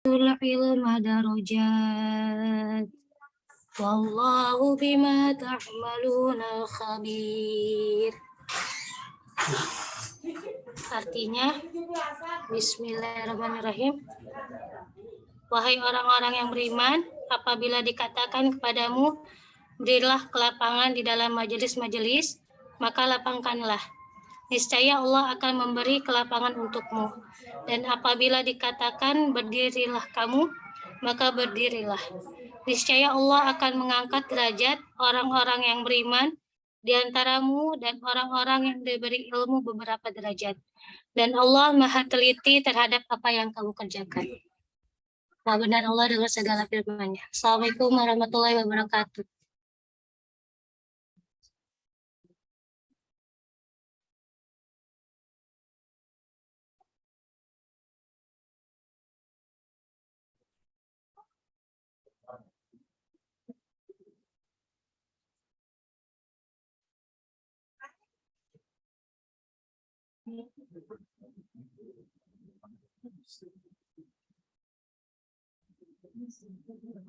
ilma darajat. Wallahu bima ta'maluna khabir. Artinya, Bismillahirrahmanirrahim. Wahai orang-orang yang beriman, apabila dikatakan kepadamu, berilah kelapangan di dalam majelis-majelis, maka lapangkanlah. Niscaya Allah akan memberi kelapangan untukmu. Dan apabila dikatakan berdirilah kamu, maka berdirilah. Niscaya Allah akan mengangkat derajat orang-orang yang beriman di antaramu dan orang-orang yang diberi ilmu beberapa derajat. Dan Allah Maha teliti terhadap apa yang kamu kerjakan. Maha benar Allah dengan segala firman-Nya. Assalamualaikum warahmatullahi wabarakatuh.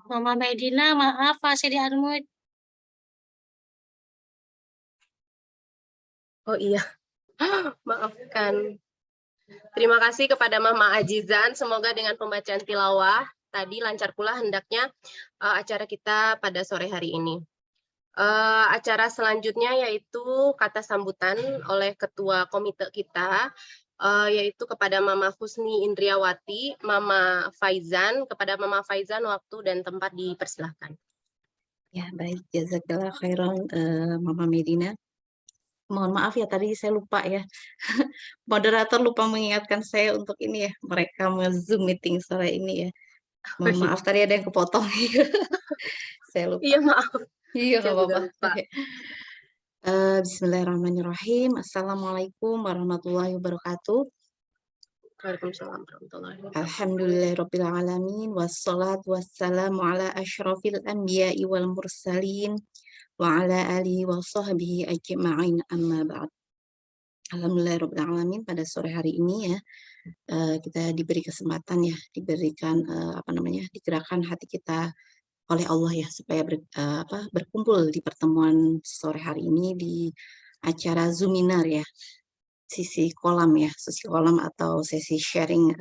Mama Medina, maaf masih di unmute. Oh iya, maafkan. Terima kasih kepada Mama Ajizan. Semoga dengan pembacaan tilawah tadi lancar pula hendaknya acara kita pada sore hari ini. Acara selanjutnya yaitu kata sambutan oleh ketua komite kita, yaitu kepada Mama Husni Indriawati, Mama Faizan. Kepada Mama Faizan, waktu dan tempat dipersilahkan. Ya, baik. Jazakallah khairan, Mama Medina. Mohon maaf ya, tadi saya lupa ya. Moderator lupa mengingatkan saya untuk ini ya, mereka Zoom meeting sore ini ya. Mohon maaf, tadi ada yang kepotong. Saya lupa. Iya, maaf. Iya, nggak apa-apa. Bismillahirrahmanirrahim. Assalamualaikum warahmatullahi wabarakatuh. Waalaikumsalam warahmatullahi wabarakatuh. Alhamdulillahirabbil alamin, wassalatu wassalamu ala asyrafil anbiya'i wal mursalin wa ala alihi wa sahbihi ajma'in, amma ba'd. Alhamdulillahirabbil alamin, pada sore hari ini ya kita diberi kesempatan ya, diberikan digerakkan hati kita oleh Allah ya, supaya berkumpul di pertemuan sore hari ini di acara Zoominar ya, sesi kolam atau sesi sharing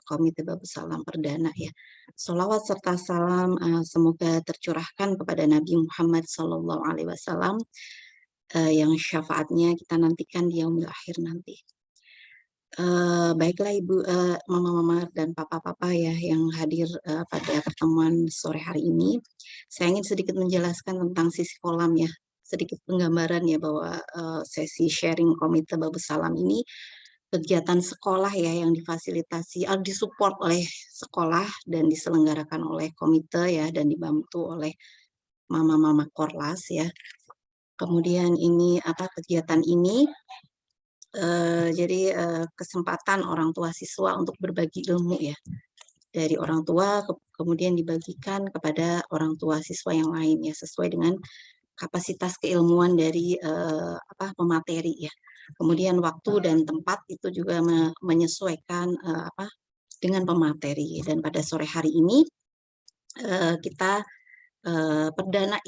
Komite Babus Salam Perdana ya. Sholawat serta salam semoga tercurahkan kepada Nabi Muhammad SAW yang syafaatnya kita nantikan di yaumil akhir nanti. Baiklah Ibu, Mama-mama dan Papa-papa ya yang hadir pada pertemuan sore hari ini. Saya ingin sedikit menjelaskan tentang sisi kolam ya, sedikit penggambaran ya bahwa sesi sharing Komite Babus Salam ini kegiatan sekolah ya yang difasilitasi, disupport oleh sekolah dan diselenggarakan oleh komite ya dan dibantu oleh mama-mama Korlas ya. Kemudian ini kegiatan ini jadi kesempatan orang tua siswa untuk berbagi ilmu ya, dari orang tua kemudian dibagikan kepada orang tua siswa yang lain ya, sesuai dengan kapasitas keilmuan dari pemateri ya. Kemudian waktu dan tempat itu juga menyesuaikan dengan pemateri. Dan pada sore hari ini kita perdana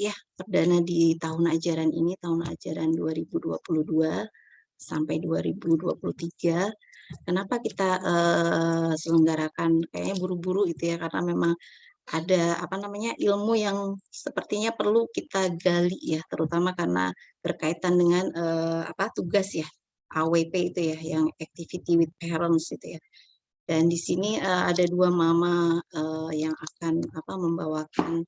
di tahun ajaran ini, tahun ajaran 2022 sampai 2023. Kenapa kita selenggarakan kayaknya buru-buru itu ya, karena memang ada ilmu yang sepertinya perlu kita gali ya, terutama karena berkaitan dengan tugas ya, AWP itu ya, yang activity with parents itu ya. Dan di sini ada dua mama yang akan membawakan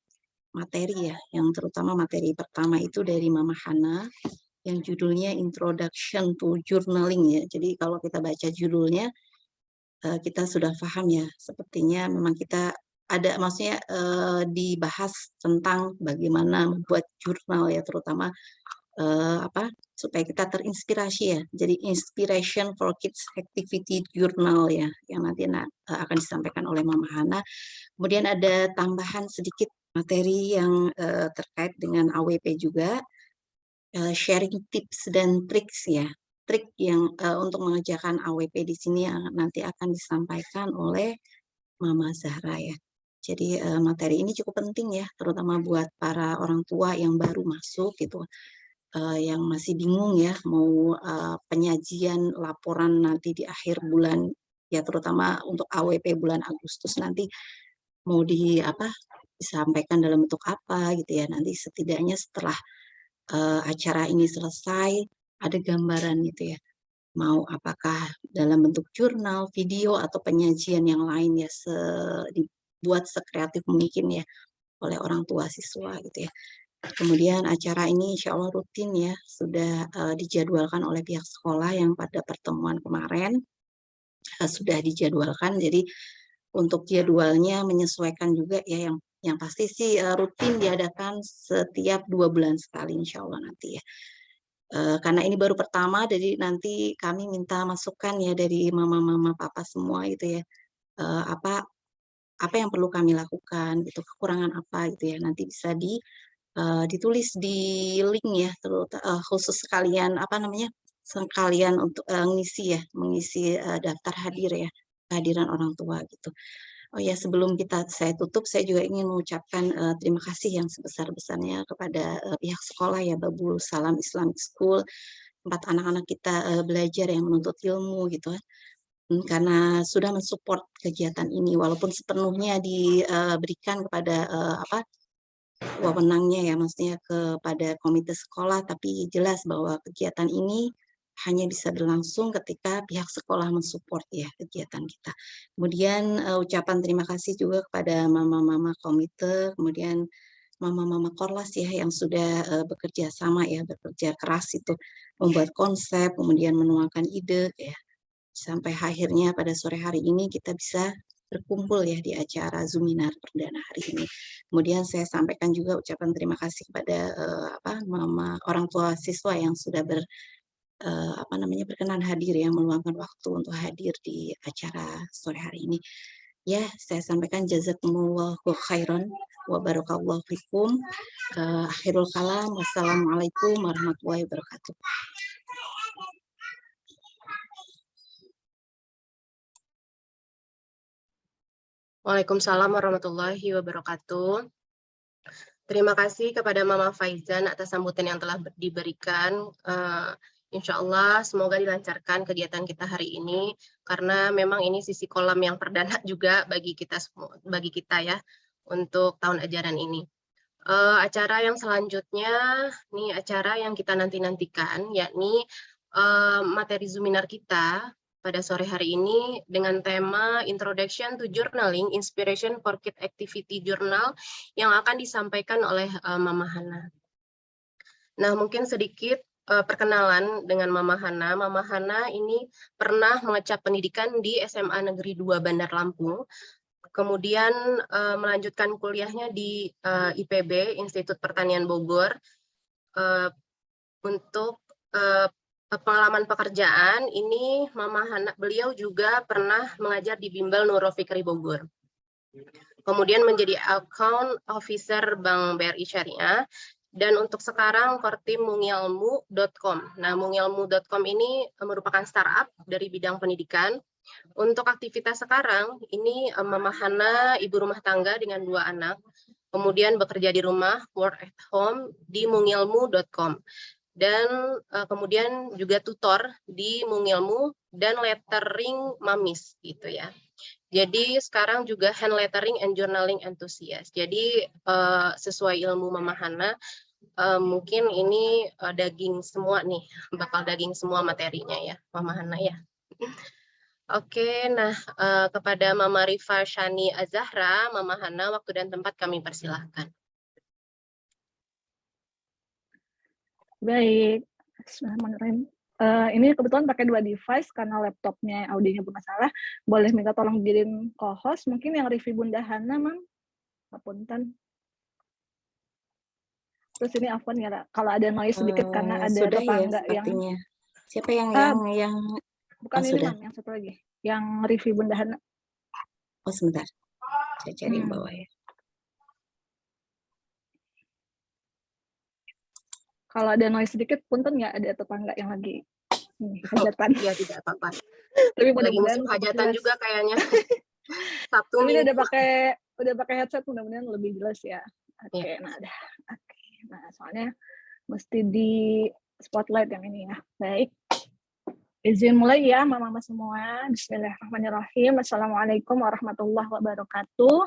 materi ya, yang terutama materi pertama itu dari Mama Hana yang judulnya Introduction to Journaling ya. Jadi kalau kita baca judulnya kita sudah paham ya, sepertinya memang kita ada maksudnya dibahas tentang bagaimana membuat jurnal ya, terutama supaya kita terinspirasi ya. Jadi Inspiration for Kids Activity Journal ya, yang nanti akan disampaikan oleh Mama Hana. Kemudian ada tambahan sedikit materi yang terkait dengan AWP juga, sharing tips dan triks ya. Trik yang untuk mengerjakan AWP di sini yang nanti akan disampaikan oleh Mama Zahra ya. Jadi materi ini cukup penting ya, terutama buat para orang tua yang baru masuk gitu, yang masih bingung ya mau penyajian laporan nanti di akhir bulan ya, terutama untuk AWP bulan Agustus nanti mau disampaikan dalam bentuk apa gitu ya. Nanti setidaknya setelah acara ini selesai ada gambaran gitu ya. Mau apakah dalam bentuk jurnal, video atau penyajian yang lain ya, dibuat sekreatif mungkin ya oleh orang tua siswa gitu ya. Kemudian acara ini insya Allah rutin ya, sudah dijadwalkan oleh pihak sekolah yang pada pertemuan kemarin sudah dijadwalkan. Jadi untuk jadwalnya menyesuaikan juga ya, yang pasti sih rutin diadakan setiap 2 bulan sekali insya Allah nanti ya. Karena ini baru pertama, jadi nanti kami minta masukan ya dari mama-mama, papa semua gitu ya. Apa yang perlu kami lakukan gitu, kekurangan apa gitu ya. Nanti bisa ditulis di link ya, khusus sekalian sekalian untuk mengisi daftar hadir ya, kehadiran orang tua gitu. Oh ya, sebelum saya tutup, saya juga ingin mengucapkan terima kasih yang sebesar-besarnya kepada pihak sekolah ya, Babul Salam Islamic School, tempat anak-anak kita belajar yang menuntut ilmu gitu kan. Karena sudah mensupport kegiatan ini, walaupun sepenuhnya diberikan kepada wewenangnya ya, maksudnya kepada komite sekolah, tapi jelas bahwa kegiatan ini hanya bisa berlangsung ketika pihak sekolah mensupport ya kegiatan kita. Kemudian ucapan terima kasih juga kepada mama-mama komite, kemudian mama-mama Korlas ya yang sudah bekerja sama ya, bekerja keras itu membuat konsep, kemudian menuangkan ide ya. Sampai akhirnya pada sore hari ini kita bisa berkumpul ya di acara Zoominar perdana hari ini. Kemudian saya sampaikan juga ucapan terima kasih kepada mama orang tua siswa yang sudah berkenan hadir ya, meluangkan waktu untuk hadir di acara sore hari ini. Ya, saya sampaikan jazakumullahu khairan wa barakallahu fikum. Akhirul kalam, wassalamualaikum warahmatullahi wabarakatuh. Waalaikumsalam warahmatullahi wabarakatuh. Terima kasih kepada Mama Faizan atas sambutan yang telah diberikan. Insya Allah semoga dilancarkan kegiatan kita hari ini, karena memang ini sisi kolam yang perdana juga bagi kita ya untuk tahun ajaran ini. Acara yang selanjutnya, nih acara yang kita nantikan, yakni materi Zoominar kita pada sore hari ini dengan tema Introduction to Journaling, Inspiration for Kid Activity Journal yang akan disampaikan oleh Mama Hana. Nah, mungkin sedikit perkenalan dengan Mama Hana. Mama Hana ini pernah mengecap pendidikan di SMA Negeri 2 Bandar Lampung, kemudian melanjutkan kuliahnya di IPB, Institut Pertanian Bogor. Untuk pengalaman pekerjaan ini Mama Hana, beliau juga pernah mengajar di Bimbel Nurul Fikri Bogor. Kemudian menjadi account officer Bank BRI Syariah, dan untuk sekarang Kortim Mungilmu.com. Nah, Mungilmu.com ini merupakan startup dari bidang pendidikan. Untuk aktivitas sekarang ini Mama Hana ibu rumah tangga dengan 2 anak, kemudian bekerja di rumah, work at home di Mungilmu.com. Dan kemudian juga tutor di Mungilmu dan lettering mamis gitu ya. Jadi sekarang juga hand lettering and journaling enthusiast. Jadi sesuai ilmu Mama Hana, mungkin ini daging semua nih, bakal daging semua materinya ya Mama Hana ya. Oke, nah kepada Mama Rifa Shani Azahra, Mama Hana, waktu dan tempat kami persilahkan. Baik, Bismillahirrahmanirrahim. Ini kebetulan pakai 2 device karena laptopnya audionya bermasalah. Boleh minta tolong jadiin co-host, mungkin yang review Bunda Hana, Mam. Apunten. Terus ini Afwan ya, kalau ada noise sedikit karena ada sudah tetangga ya, yang siapa yang bukan ini sudah. Mam, yang satu lagi, yang review Bunda Hana. Oh sebentar, saya cari yang bawah ya. Kalau ada noise sedikit, punten ya, ada tetangga yang lagi hajatan. Ya tidak apa-apa. Tapi lagi musim mudah-mudahan hajatan juga kayaknya. Sabtu Tapi ini Minggu. udah pakai headset, mudah-mudahan lebih jelas ya. Oke, Iya. nah dah. Oke. Nah, soalnya mesti di spotlight yang ini ya. Baik. Izin mulai ya, mama-mama semua. Bismillahirrahmanirrahim. Assalamualaikum warahmatullahi wabarakatuh.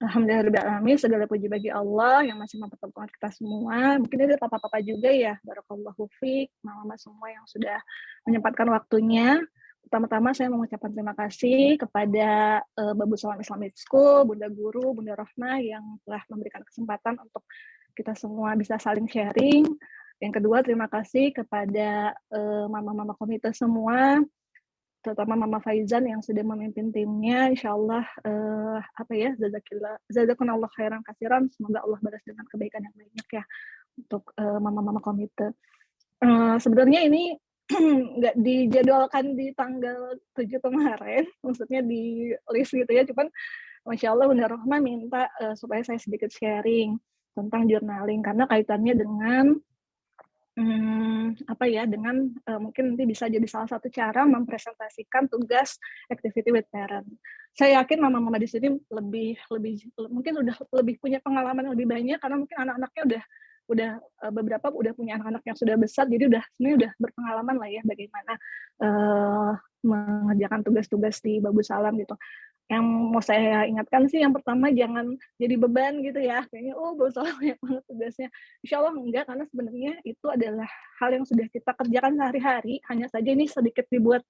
Alhamdulillahirrahmanirrahim. Segala puji bagi Allah yang masih mempertemukan kita semua. Mungkin ada papa-papa juga ya. Barakallahu fiik. Mama-mama semua yang sudah menyempatkan waktunya. Pertama-tama saya mengucapkan terima kasih kepada Babu Salam Islamic School, Bunda Guru, Bunda Rohmah yang telah memberikan kesempatan untuk kita semua bisa saling sharing. Yang kedua, terima kasih kepada mama-mama komite semua, terutama Mama Faizan yang sudah memimpin timnya. Insya Allah, jazakumullah khairan katsiran. Semoga Allah balas dengan kebaikan yang banyak ya untuk mama-mama komite. Sebenarnya ini nggak dijadwalkan di tanggal 7 kemarin, maksudnya di list gitu ya, cuman Masya Allah Bunda Rohmah minta supaya saya sedikit sharing tentang journaling, karena kaitannya dengan mungkin nanti bisa jadi salah satu cara mempresentasikan tugas activity with parent. Saya yakin mama-mama di sini mungkin udah lebih punya pengalaman lebih banyak, karena mungkin anak-anaknya udah beberapa udah punya anak-anak yang sudah besar, jadi sebenarnya udah berpengalaman lah ya bagaimana mengerjakan tugas-tugas di Babu Salam gitu. Yang mau saya ingatkan sih, yang pertama jangan jadi beban gitu ya, kayaknya Babu Salam banyak banget tugasnya. Insya Allah enggak, karena sebenarnya itu adalah hal yang sudah kita kerjakan sehari-hari, hanya saja ini sedikit dibuat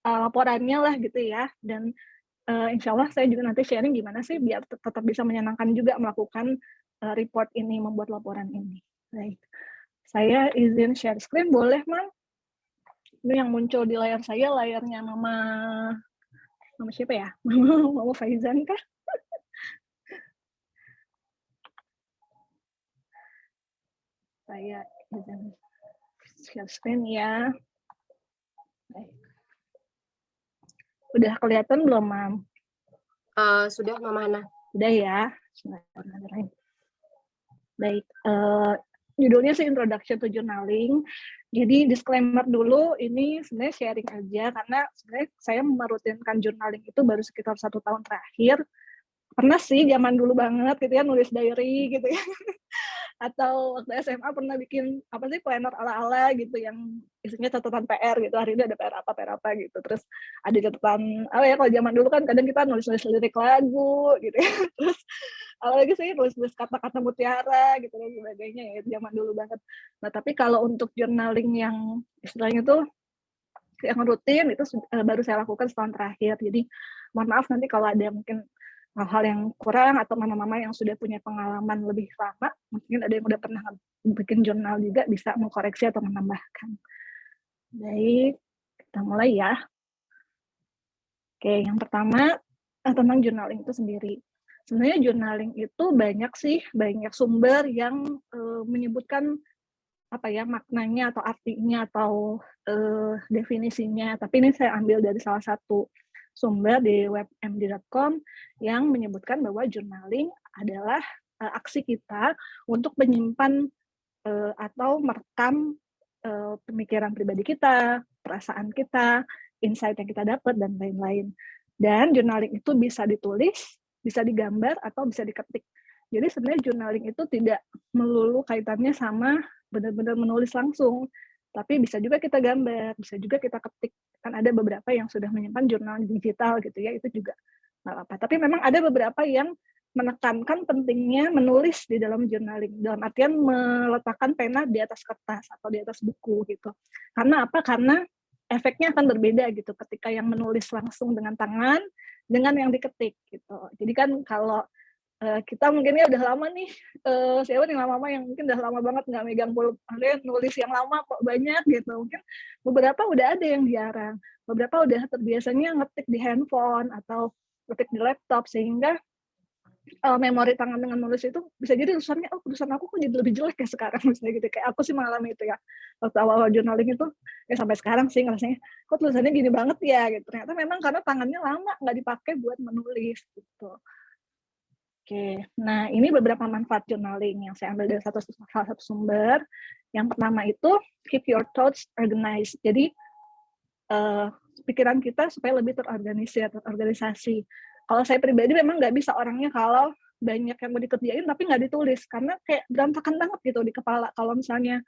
laporannya lah gitu ya. Dan insya Allah saya juga nanti sharing gimana sih biar tetap bisa menyenangkan juga melakukan report ini, membuat laporan ini. Baik, saya izin share screen, boleh Mam? Ini yang muncul di layar saya, layarnya Mama siapa ya? Mama Faizan kah? Saya izin share screen ya. Baik. Udah kelihatan belum, Mam? Sudah, Mama Hana. Udah ya. Baik, judulnya sih Introduction to Journaling. Jadi disclaimer dulu, ini sebenarnya sharing aja, karena sebenarnya saya merutinkan journaling itu baru sekitar 1 tahun terakhir. Pernah sih zaman dulu banget gitu ya, nulis diary gitu ya. Atau waktu SMA pernah bikin planner ala-ala gitu yang isinya catatan PR gitu, hari ini ada PR apa gitu. Terus ada catatan kalau zaman dulu kan kadang kita nulis lirik lagu gitu ya. Terus apalagi saya nulis kata-kata mutiara gitu dan sebagainya ya, zaman dulu banget. Nah, tapi kalau untuk journaling yang istilahnya tuh yang rutin itu baru saya lakukan setahun terakhir. Jadi mohon maaf nanti kalau ada mungkin hal-hal yang kurang, atau mama-mama yang sudah punya pengalaman lebih lama, mungkin ada yang udah pernah bikin jurnal juga, bisa mengkoreksi atau menambahkan. Baik, kita mulai ya. Oke, yang pertama tentang journaling itu sendiri. Sebenarnya journaling itu banyak sumber yang menyebutkan maknanya atau artinya atau definisinya. Tapi ini saya ambil dari salah satu sumber di webmd.com yang menyebutkan bahwa journaling adalah aksi kita untuk menyimpan atau merekam pemikiran pribadi kita, perasaan kita, insight yang kita dapat, dan lain-lain. Dan journaling itu bisa ditulis, bisa digambar, atau bisa diketik. Jadi sebenarnya journaling itu tidak melulu kaitannya sama benar-benar menulis langsung, tapi bisa juga kita gambar, bisa juga kita ketik. Kan ada beberapa yang sudah menyimpan jurnal digital gitu ya, itu juga nggak apa-apa. Tapi memang ada beberapa yang menekankan pentingnya menulis di dalam journaling, dalam artian meletakkan pena di atas kertas atau di atas buku gitu. Karena apa? Karena efeknya akan berbeda gitu ketika yang menulis langsung dengan tangan dengan yang diketik gitu. Jadi kan kalau kita mungkinnya udah lama nih, siapa nih mama yang mungkin udah lama banget nggak megang nulis yang lama kok banyak gitu. Mungkin beberapa udah ada yang jarang, beberapa udah terbiasanya ngetik di handphone atau ngetik di laptop, sehingga memori tangan dengan menulis itu bisa jadi tulisan aku kok jadi lebih jelek ya sekarang, misalnya gitu. Kayak aku sih mengalami itu ya, waktu awal journaling itu, sampai sekarang sih ngerasanya, kok tulisannya gini banget ya gitu. Ternyata memang karena tangannya lama nggak dipakai buat menulis gitu. Oke, nah ini beberapa manfaat journaling yang saya ambil dari salah satu sumber. Yang pertama itu keep your thoughts organized. Jadi pikiran kita supaya lebih terorganisasi. Kalau saya pribadi memang nggak bisa orangnya kalau banyak yang mau dikerjain tapi nggak ditulis, karena kayak berantakan banget gitu di kepala. Kalau misalnya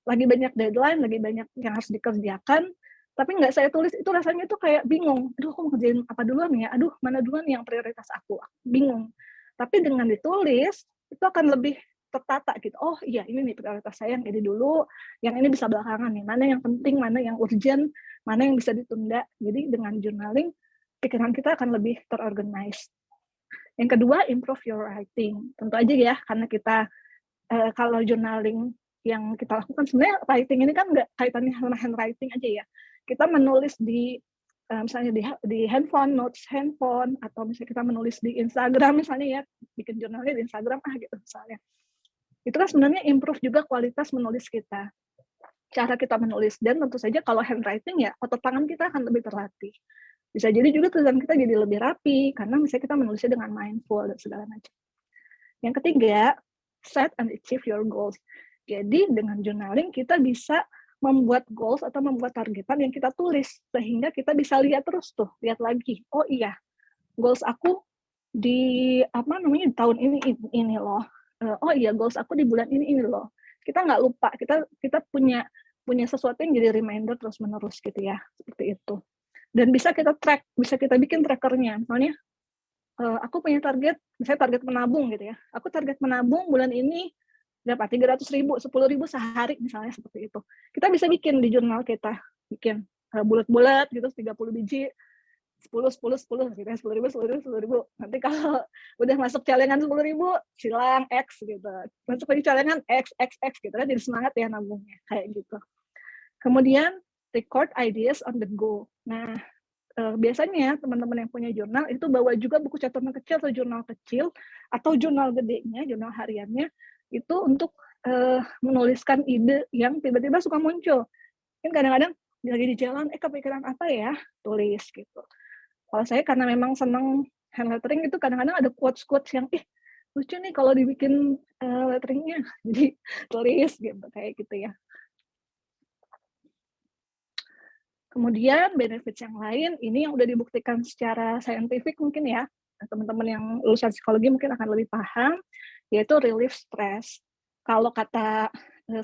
lagi banyak deadline, lagi banyak yang harus dikerjakan, tapi nggak saya tulis, itu rasanya tuh kayak bingung. Aduh, aku mau kerjain apa duluan ya? Aduh, mana duluan yang prioritas aku? Bingung. Tapi dengan ditulis, itu akan lebih tertata gitu. Oh iya, ini nih prioritas saya yang ini dulu, yang ini bisa belakangan nih. Mana yang penting, mana yang urgent, mana yang bisa ditunda. Jadi dengan journaling, pikiran kita akan lebih terorganize. Yang kedua, improve your writing. Tentu aja ya, karena kita kalau journaling yang kita lakukan, sebenarnya writing ini kan nggak kaitannya sama handwriting aja ya. Kita menulis di misalnya di handphone, notes handphone, atau misalnya kita menulis di Instagram misalnya ya, bikin jurnalnya di Instagram gitu misalnya. Itu kan sebenarnya improve juga kualitas menulis kita, cara kita menulis. Dan tentu saja kalau handwriting ya, otot tangan kita akan lebih terlatih. Bisa jadi juga tulisan kita jadi lebih rapi, karena misalnya kita menulisnya dengan mindful dan segala macam. Yang ketiga, set and achieve your goals. Jadi dengan journaling kita bisa membuat goals atau membuat targetan yang kita tulis, sehingga kita bisa lihat terus tuh, lihat lagi. Oh iya, goals aku di tahun ini loh. Oh iya, goals aku di bulan ini loh. Kita nggak lupa, kita punya sesuatu yang jadi reminder terus menerus gitu ya, seperti itu. Dan bisa kita track, bisa kita bikin trackernya. Misalnya aku punya target, misalnya target menabung gitu ya. Aku target menabung bulan ini berapa? 300.000, 10.000 sehari misalnya, seperti itu. Kita bisa bikin di jurnal kita, bikin bulat-bulat gitu, 30 biji, 10 gitu ya, 10.000. Nanti kalau udah masuk celengan 10.000, silang X gitu. Masuk lagi celengan X gitu kan, jadi semangat ya nabungnya, kayak gitu. Kemudian record ideas on the go. Nah, biasanya teman-teman yang punya jurnal itu bawa juga buku catatan kecil atau jurnal kecil atau jurnal gedenya, jurnal hariannya, itu untuk menuliskan ide yang tiba-tiba suka muncul. Kan kadang-kadang lagi di jalan, kepikiran apa ya, tulis gitu. Kalau saya karena memang senang handlettering, itu kadang-kadang ada quotes-quotes yang lucu nih kalau dibikin letteringnya, jadi tulis gitu, kayak gitu ya. Kemudian benefits yang lain, ini yang udah dibuktikan secara saintifik mungkin ya, teman-teman yang lulusan psikologi mungkin akan lebih paham, yaitu relief stress. Kalau kata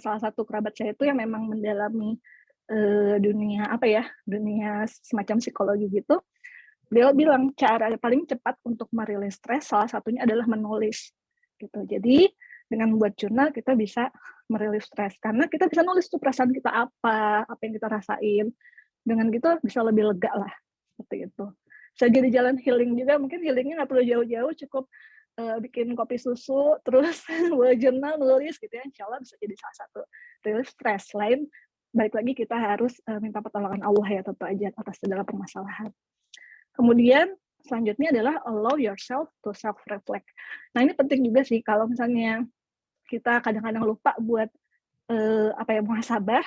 salah satu kerabat saya itu yang memang mendalami dunia semacam psikologi gitu, beliau bilang cara paling cepat untuk merilis stres salah satunya adalah menulis gitu. Jadi dengan membuat jurnal kita bisa merilis stres, karena kita bisa nulis tuh perasaan kita apa yang kita rasain. Dengan gitu bisa lebih lega lah, seperti itu. Bisa jadi jalan healing juga, mungkin healingnya nggak perlu jauh-jauh, cukup bikin kopi susu, terus bawa jurnal, nulis gitu ya, insya Allah bisa jadi salah satu relief stress. Selain balik lagi kita harus minta pertolongan Allah ya, tentu aja atas segala permasalahan. Kemudian selanjutnya adalah allow yourself to self-reflect. Nah ini penting juga sih, kalau misalnya kita kadang-kadang lupa buat muhasabah,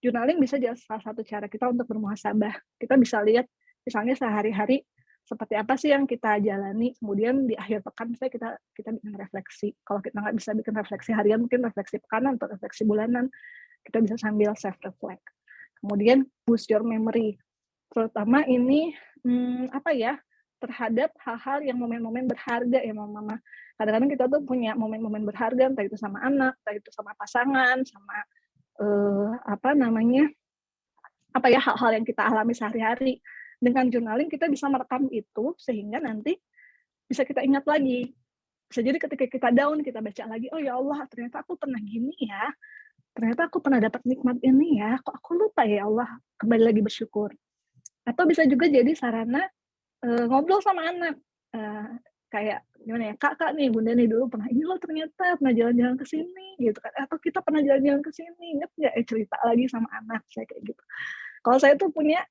journaling bisa jadi salah satu cara kita untuk bermuhasabah. Kita bisa lihat misalnya sehari-hari seperti apa sih yang kita jalani, kemudian di akhir pekan misalnya kita bikin refleksi. Kalau kita nggak bisa bikin refleksi harian, mungkin refleksi pekanan atau refleksi bulanan, kita bisa sambil self-reflect. Kemudian boost your memory, terutama ini terhadap hal-hal yang momen-momen berharga ya Mama. Kadang-kadang kita tuh punya momen-momen berharga, entah itu sama anak, entah itu sama pasangan, sama hal-hal yang kita alami sehari-hari. Dengan journaling kita bisa merekam itu sehingga nanti bisa kita ingat lagi. Bisa jadi ketika kita down, kita baca lagi, oh ya Allah, ternyata aku pernah gini ya, ternyata aku pernah dapat nikmat ini ya, kok aku lupa ya Allah, kembali lagi bersyukur. Atau bisa juga jadi sarana ngobrol sama anak, kayak gimana ya, kakak nih, bunda nih dulu pernah ini loh, ternyata pernah jalan-jalan ke sini gitu kan, atau kita pernah jalan-jalan ke sini, inget nggak cerita lagi sama anak saya kayak gitu. Kalau saya tuh punya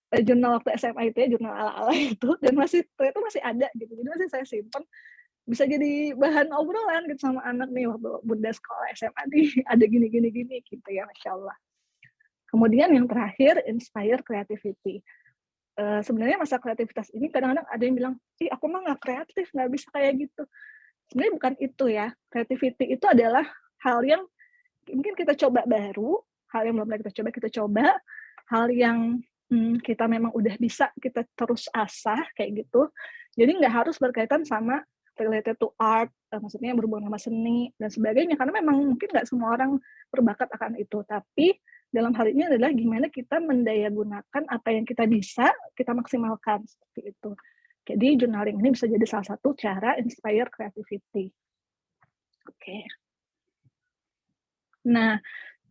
jurnal waktu SMA itu ya, jurnal ala-ala itu, dan ternyata masih ada gitu, jadi masih saya simpan, bisa jadi bahan obrolan gitu sama anak nih, waktu bunda sekolah SMA nih ada gini gitu ya, Masya Allah. Kemudian yang terakhir, inspire creativity. Sebenarnya masa kreativitas ini kadang-kadang ada yang bilang, aku mah nggak kreatif, nggak bisa kayak gitu. Sebenarnya bukan itu ya. Creativity itu adalah hal yang mungkin kita coba baru, hal yang belum pernah kita coba, hal yang kita memang udah bisa, kita terus asah kayak gitu. Jadi nggak harus berkaitan sama related to art, maksudnya berhubungan sama seni dan sebagainya, karena memang mungkin nggak semua orang berbakat akan itu. Tapi dalam hal ini adalah gimana kita mendayagunakan apa yang kita bisa, kita maksimalkan, seperti itu. Jadi journaling ini bisa jadi salah satu cara inspire creativity. Oke. Nah,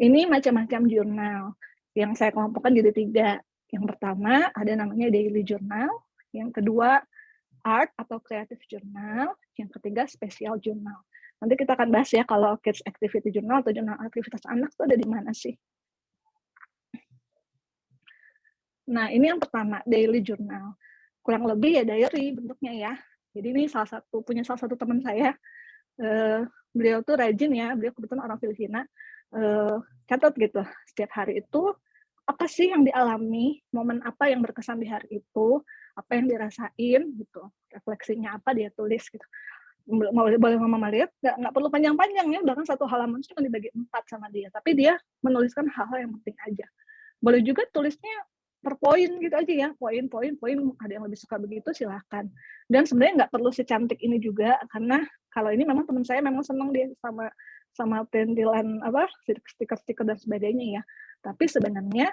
ini macam-macam jurnal yang saya kelompokkan jadi 3. Yang pertama ada namanya daily journal, yang kedua art atau creative journal, yang ketiga special journal. Nanti kita akan bahas ya kalau kids activity journal atau jurnal aktivitas anak itu ada di mana sih. Nah, ini yang pertama, daily journal. Kurang lebih ya diary bentuknya ya. Jadi ini punya salah satu teman saya. Beliau tuh rajin ya, beliau kebetulan orang Filipina. Catat gitu, setiap hari itu apa sih yang dialami, momen apa yang berkesan di hari itu, apa yang dirasain gitu, refleksinya apa dia tulis gitu. Boleh mama lihat, nggak perlu panjang-panjang ya, bahkan 1 halaman cuma dibagi 4 sama dia, tapi dia menuliskan hal-hal yang penting aja. Boleh juga tulisnya per poin gitu aja ya, poin, ada yang lebih suka begitu silahkan. Dan sebenarnya nggak perlu secantik ini juga, karena kalau ini memang teman saya memang senang dia sama perintilan stiker-stiker dan sebagainya ya. Tapi sebenarnya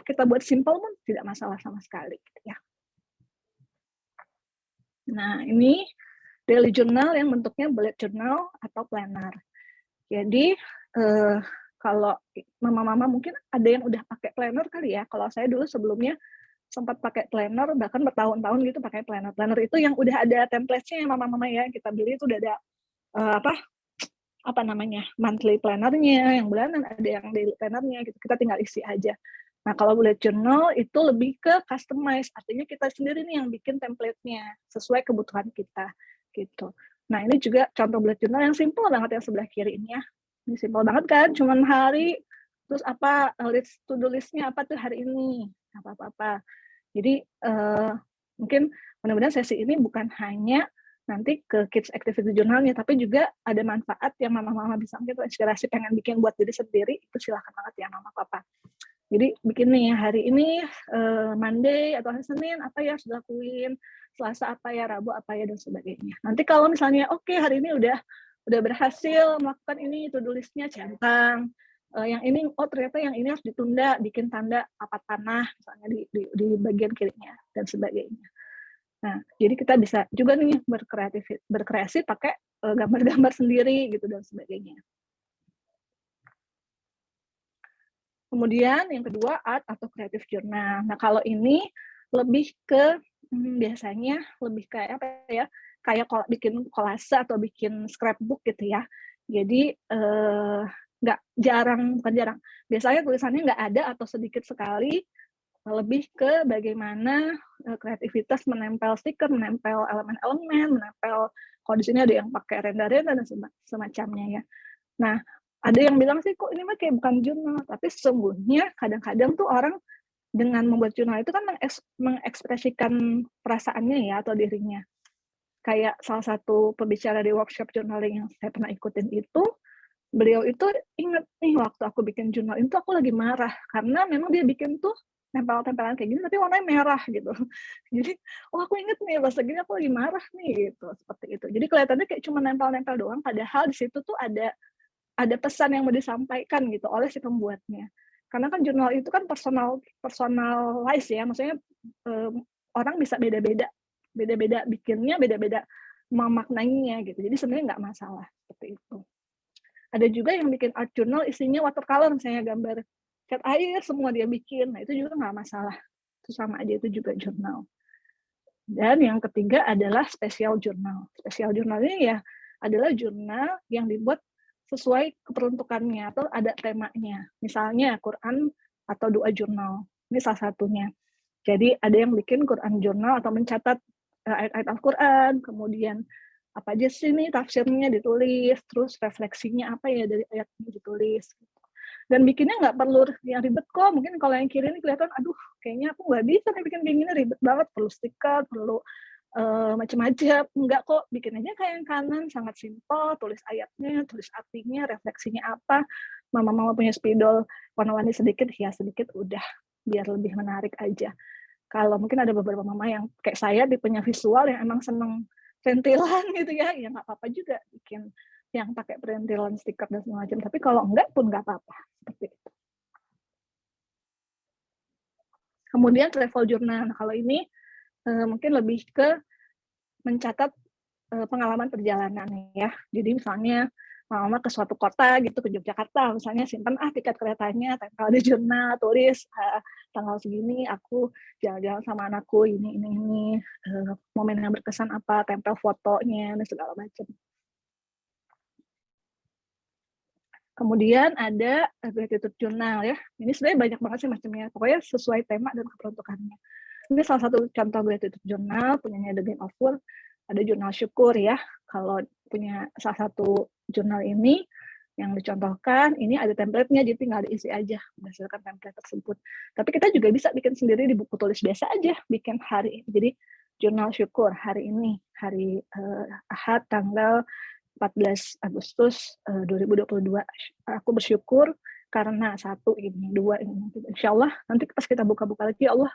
kita buat simple pun tidak masalah sama sekali gitu ya. Nah, ini daily journal yang bentuknya bullet journal atau planner. Jadi kalau mama-mama mungkin ada yang udah pakai planner kali ya. Kalau saya dulu sebelumnya sempat pakai planner, bahkan bertahun-tahun gitu pakai planner. Planner itu yang udah ada template-nya mama-mama ya. Kita beli itu udah ada monthly planner-nya, yang bulanan, ada yang daily planner-nya gitu. Kita tinggal isi aja. Nah, kalau bullet journal itu lebih ke customize, artinya kita sendiri nih yang bikin template-nya sesuai kebutuhan kita gitu. Nah, ini juga contoh bullet journal yang simple banget yang sebelah kiri ini ya. Ini simple banget kan, cuman hari, terus to-do list-nya apa tuh hari ini, apa-apa. Jadi mungkin mudah-mudahan sesi ini bukan hanya nanti ke kids activity journalnya, tapi juga ada manfaat yang mama-mama bisa mungkin inspirasi pengen bikin buat diri sendiri, itu silakan banget ya mama papa. Jadi bikin nih hari ini Monday atau hari Senin apa ya harus dilakuin, Selasa apa ya, Rabu apa ya dan sebagainya. Nanti kalau misalnya oke, hari ini udah berhasil melakukan ini, to-do list-nya centang. Yang ini ternyata yang ini harus ditunda, bikin tanda papat panah misalnya di bagian kirinya dan sebagainya. Nah, jadi kita bisa juga nih berkreasi pakai gambar-gambar sendiri gitu dan sebagainya. Kemudian yang kedua art atau creative journal. Nah, kalau ini lebih ke biasanya lebih kayak apa ya? Kayak bikin kolase atau bikin scrapbook gitu ya. Jadi bukan jarang. Biasanya tulisannya nggak ada atau sedikit sekali. Lebih ke bagaimana kreativitas menempel stiker, menempel elemen-elemen, menempel kalau di sini ada yang pakai renda-renda dan semacamnya ya. Nah, ada yang bilang sih kok ini mah kayak bukan jurnal, tapi sesungguhnya kadang-kadang tuh orang dengan membuat jurnal itu kan mengekspresikan perasaannya ya atau dirinya. Kayak salah satu pembicara di workshop journaling yang saya pernah ikutin itu, beliau itu inget nih waktu aku bikin jurnal itu aku lagi marah karena memang dia bikin tuh tempel-tempelan kayak gini tapi warnanya merah gitu. Jadi, aku inget nih pas gini aku lagi marah nih gitu, seperti itu. Jadi kelihatannya kayak cuma nempel-nempel doang, padahal di situ tuh ada pesan yang mau disampaikan gitu oleh si pembuatnya. Karena kan jurnal itu kan personalize ya, maksudnya orang bisa beda-beda bikinnya, beda-beda memaknainya gitu. Jadi sebenarnya nggak masalah seperti itu. Ada juga yang bikin art journal isinya watercolor, misalnya gambar cat air semua dia bikin. Nah, itu juga nggak masalah. Itu sama aja, itu juga jurnal. Dan yang ketiga adalah special journal. Special journal ini ya adalah jurnal yang dibuat sesuai keperuntukannya atau ada temanya. Misalnya Quran atau doa jurnal. Ini salah satunya. Jadi ada yang bikin Quran jurnal atau mencatat ayat-ayat Al-Quran, kemudian apa aja sih nih tafsirnya ditulis, terus refleksinya apa ya dari ayat ini ditulis. Dan bikinnya nggak perlu yang ribet kok. Mungkin kalau yang kiri ini kelihatan, aduh kayaknya aku nggak bisa nih bikin kayak gini, ribet banget, perlu stiker, perlu macam-macam. Enggak kok, bikin aja kayak yang kanan, sangat simpel, tulis ayatnya, tulis artinya, refleksinya apa. Mama-mama punya spidol warna-warni sedikit, hias sedikit, udah. biar lebih menarik aja. Kalau mungkin ada beberapa mama yang kayak saya tipenya visual yang emang seneng perintilan gitu ya nggak apa-apa juga bikin yang pakai perintilan stiker dan segala macam. Tapi kalau enggak pun nggak apa-apa. Seperti itu. Kemudian travel journal. Nah, kalau ini mungkin lebih ke mencatat pengalaman perjalanan ya. Jadi misalnya mama ke suatu kota gitu, ke Yogyakarta misalnya, simpan tiket keretanya, tempel di jurnal, tulis tanggal segini aku jalan-jalan sama anakku ini momen yang berkesan apa, tempel fotonya dan segala macam. Kemudian ada gratitude journal ya. Ini sebenarnya banyak banget sih macamnya. Pokoknya sesuai tema dan keperuntukannya. Ini salah satu contoh gratitude journal punyanya The Game of World. Ada jurnal syukur ya. Kalau punya salah satu jurnal ini yang dicontohkan, ini ada template-nya, jadi tinggal diisi aja berdasarkan template tersebut. Tapi kita juga bisa bikin sendiri di buku tulis biasa aja, bikin hari. Jadi jurnal syukur hari ini, hari Ahad tanggal 14 Agustus 2022. Aku bersyukur karena 1 ini, 2 ini. Insya Allah nanti pas kita buka-buka lagi, ya Allah,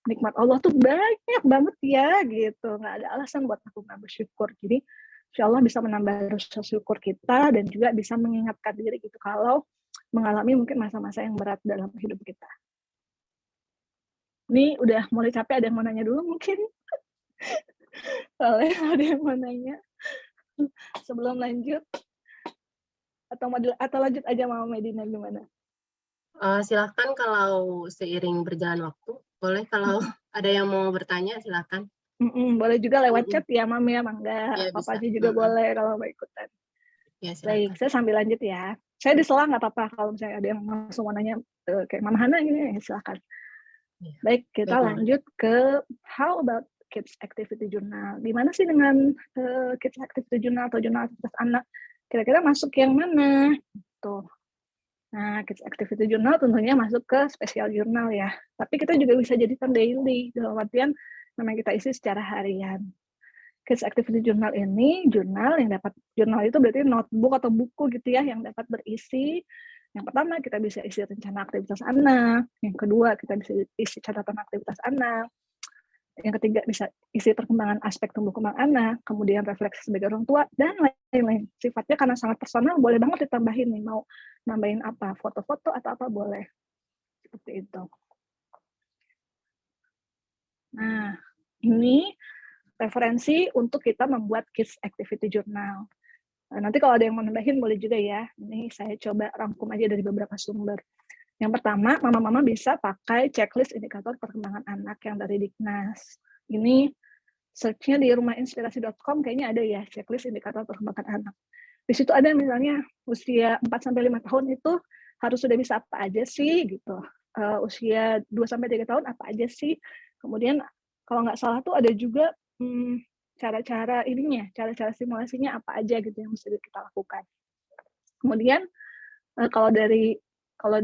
nikmat Allah tuh banyak banget ya gitu. Nggak ada alasan buat aku nggak bersyukur. Jadi insya Allah bisa menambah rasa syukur kita dan juga bisa mengingatkan diri gitu kalau mengalami mungkin masa-masa yang berat dalam hidup kita. Ini udah mulai capek, ada yang mau nanya dulu mungkin? Boleh, ada yang mau nanya? Sebelum lanjut? Atau lanjut aja Mama Medina gimana? Silakan kalau seiring berjalan waktu. Boleh kalau ada yang mau bertanya, silakan. Boleh juga lewat chat ya, Mam ya, Mangga. Ya, apa aja juga boleh kalau mau ikutan. Ya, baik, saya sambil lanjut ya. Saya disela nggak apa-apa kalau misalnya ada yang langsung mau nanya kayak Mama Hana gini, ya silakan. Ya. Baik, kita lanjut ke how about kids activity journal. Gimana sih dengan kids activity journal atau jurnal aktivitas anak? Kira-kira masuk yang mana? Tuh. Nah, kids activity journal tentunya masuk ke special journal ya. Tapi kita juga bisa jadikan daily, dalam artian memang kita isi secara harian. Kids activity journal ini jurnal itu berarti notebook atau buku gitu ya yang dapat berisi. Yang pertama kita bisa isi rencana aktivitas anak, yang kedua kita bisa isi catatan aktivitas anak, yang ketiga bisa isi perkembangan aspek tumbuh kembang anak, kemudian refleksi sebagai orang tua dan lain-lain. Sifatnya karena sangat personal, boleh banget ditambahin nih, mau nambahin apa, foto-foto atau apa boleh. Seperti itu. Nah, ini referensi untuk kita membuat kids activity journal. Nanti kalau ada yang mau nambahin boleh juga ya. Ini saya coba rangkum aja dari beberapa sumber. Yang pertama, mama-mama bisa pakai checklist indikator perkembangan anak yang dari Dignas. Ini search-nya di rumahinspirasi.com kayaknya ada ya checklist indikator perkembangan anak. Di situ ada misalnya usia 4-5 tahun itu harus sudah bisa apa aja sih gitu. Usia 2-3 tahun apa aja sih. Kemudian kalau nggak salah tuh ada juga cara-cara cara-cara simulasinya apa aja gitu yang mesti kita lakukan. Kemudian kalau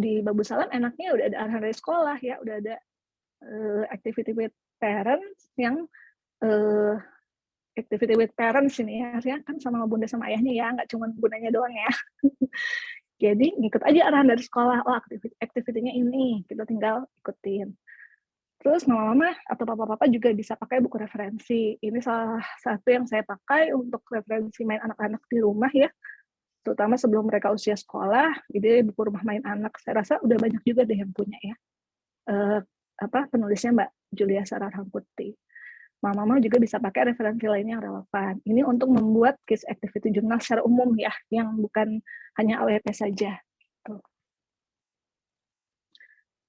di Babu Salam enaknya udah ada arahan dari sekolah ya, udah ada activity with parents yang activity with parents ini ya, kan sama bunda sama ayahnya ya, nggak cuma bundanya doang ya. Jadi ngikut aja arahan dari sekolah, activity-nya ini, kita tinggal ikutin. Terus mama-mama atau papa-papa juga bisa pakai buku referensi. Ini salah satu yang saya pakai untuk referensi main anak-anak di rumah ya, terutama sebelum mereka usia sekolah. Jadi buku rumah main anak saya rasa udah banyak juga deh yang punya ya. Penulisnya Mbak Julia Sarah Rangkuti. Mama-mama juga bisa pakai referensi lainnya yang relevan. Ini untuk membuat kids activity journal secara umum ya, yang bukan hanya AWP saja.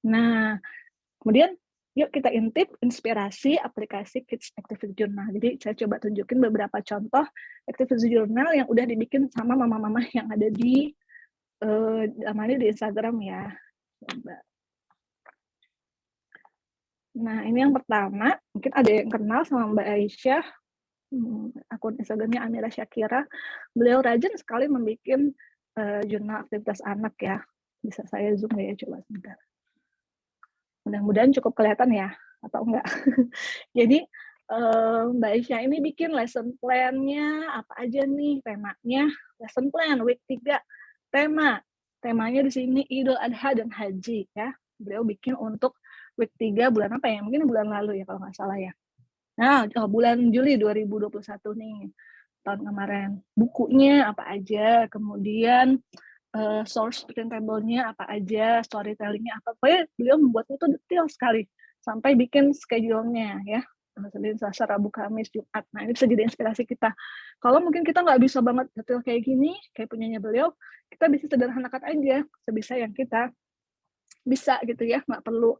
Nah, kemudian yuk kita intip inspirasi aplikasi Kids Activity Journal. Jadi saya coba tunjukin beberapa contoh activity journal yang udah dibikin sama mama-mama yang ada di di Instagram ya. Coba. Nah, ini yang pertama, mungkin ada yang kenal sama Mbak Aisyah, akun Instagramnya Amira Syakira. Beliau rajin sekali membuat jurnal aktivitas anak ya. Bisa saya zoom ya, coba sebentar. Mudah-mudahan cukup kelihatan ya, atau enggak. Jadi Mbak Aisyah ini bikin lesson plan-nya apa aja nih temanya. Lesson plan week 3 temanya di sini Idul Adha dan Haji ya. beliau bikin untuk week 3 bulan apa ya? Mungkin bulan lalu ya kalau nggak salah ya. Nah, bulan Juli 2021 nih, tahun kemarin. Bukunya apa aja, kemudian source printable-nya apa aja, storytelling-nya apa. Pokoknya beliau membuatnya itu detail sekali, sampai bikin schedule-nya ya. Senin, Selasa, Rabu, Kamis, Jumat. Nah, ini bisa jadi inspirasi kita. Kalau mungkin kita nggak bisa banget detail kayak gini, kayak punyanya beliau, kita bisa sederhanakan aja, sebisa yang kita bisa gitu ya, nggak perlu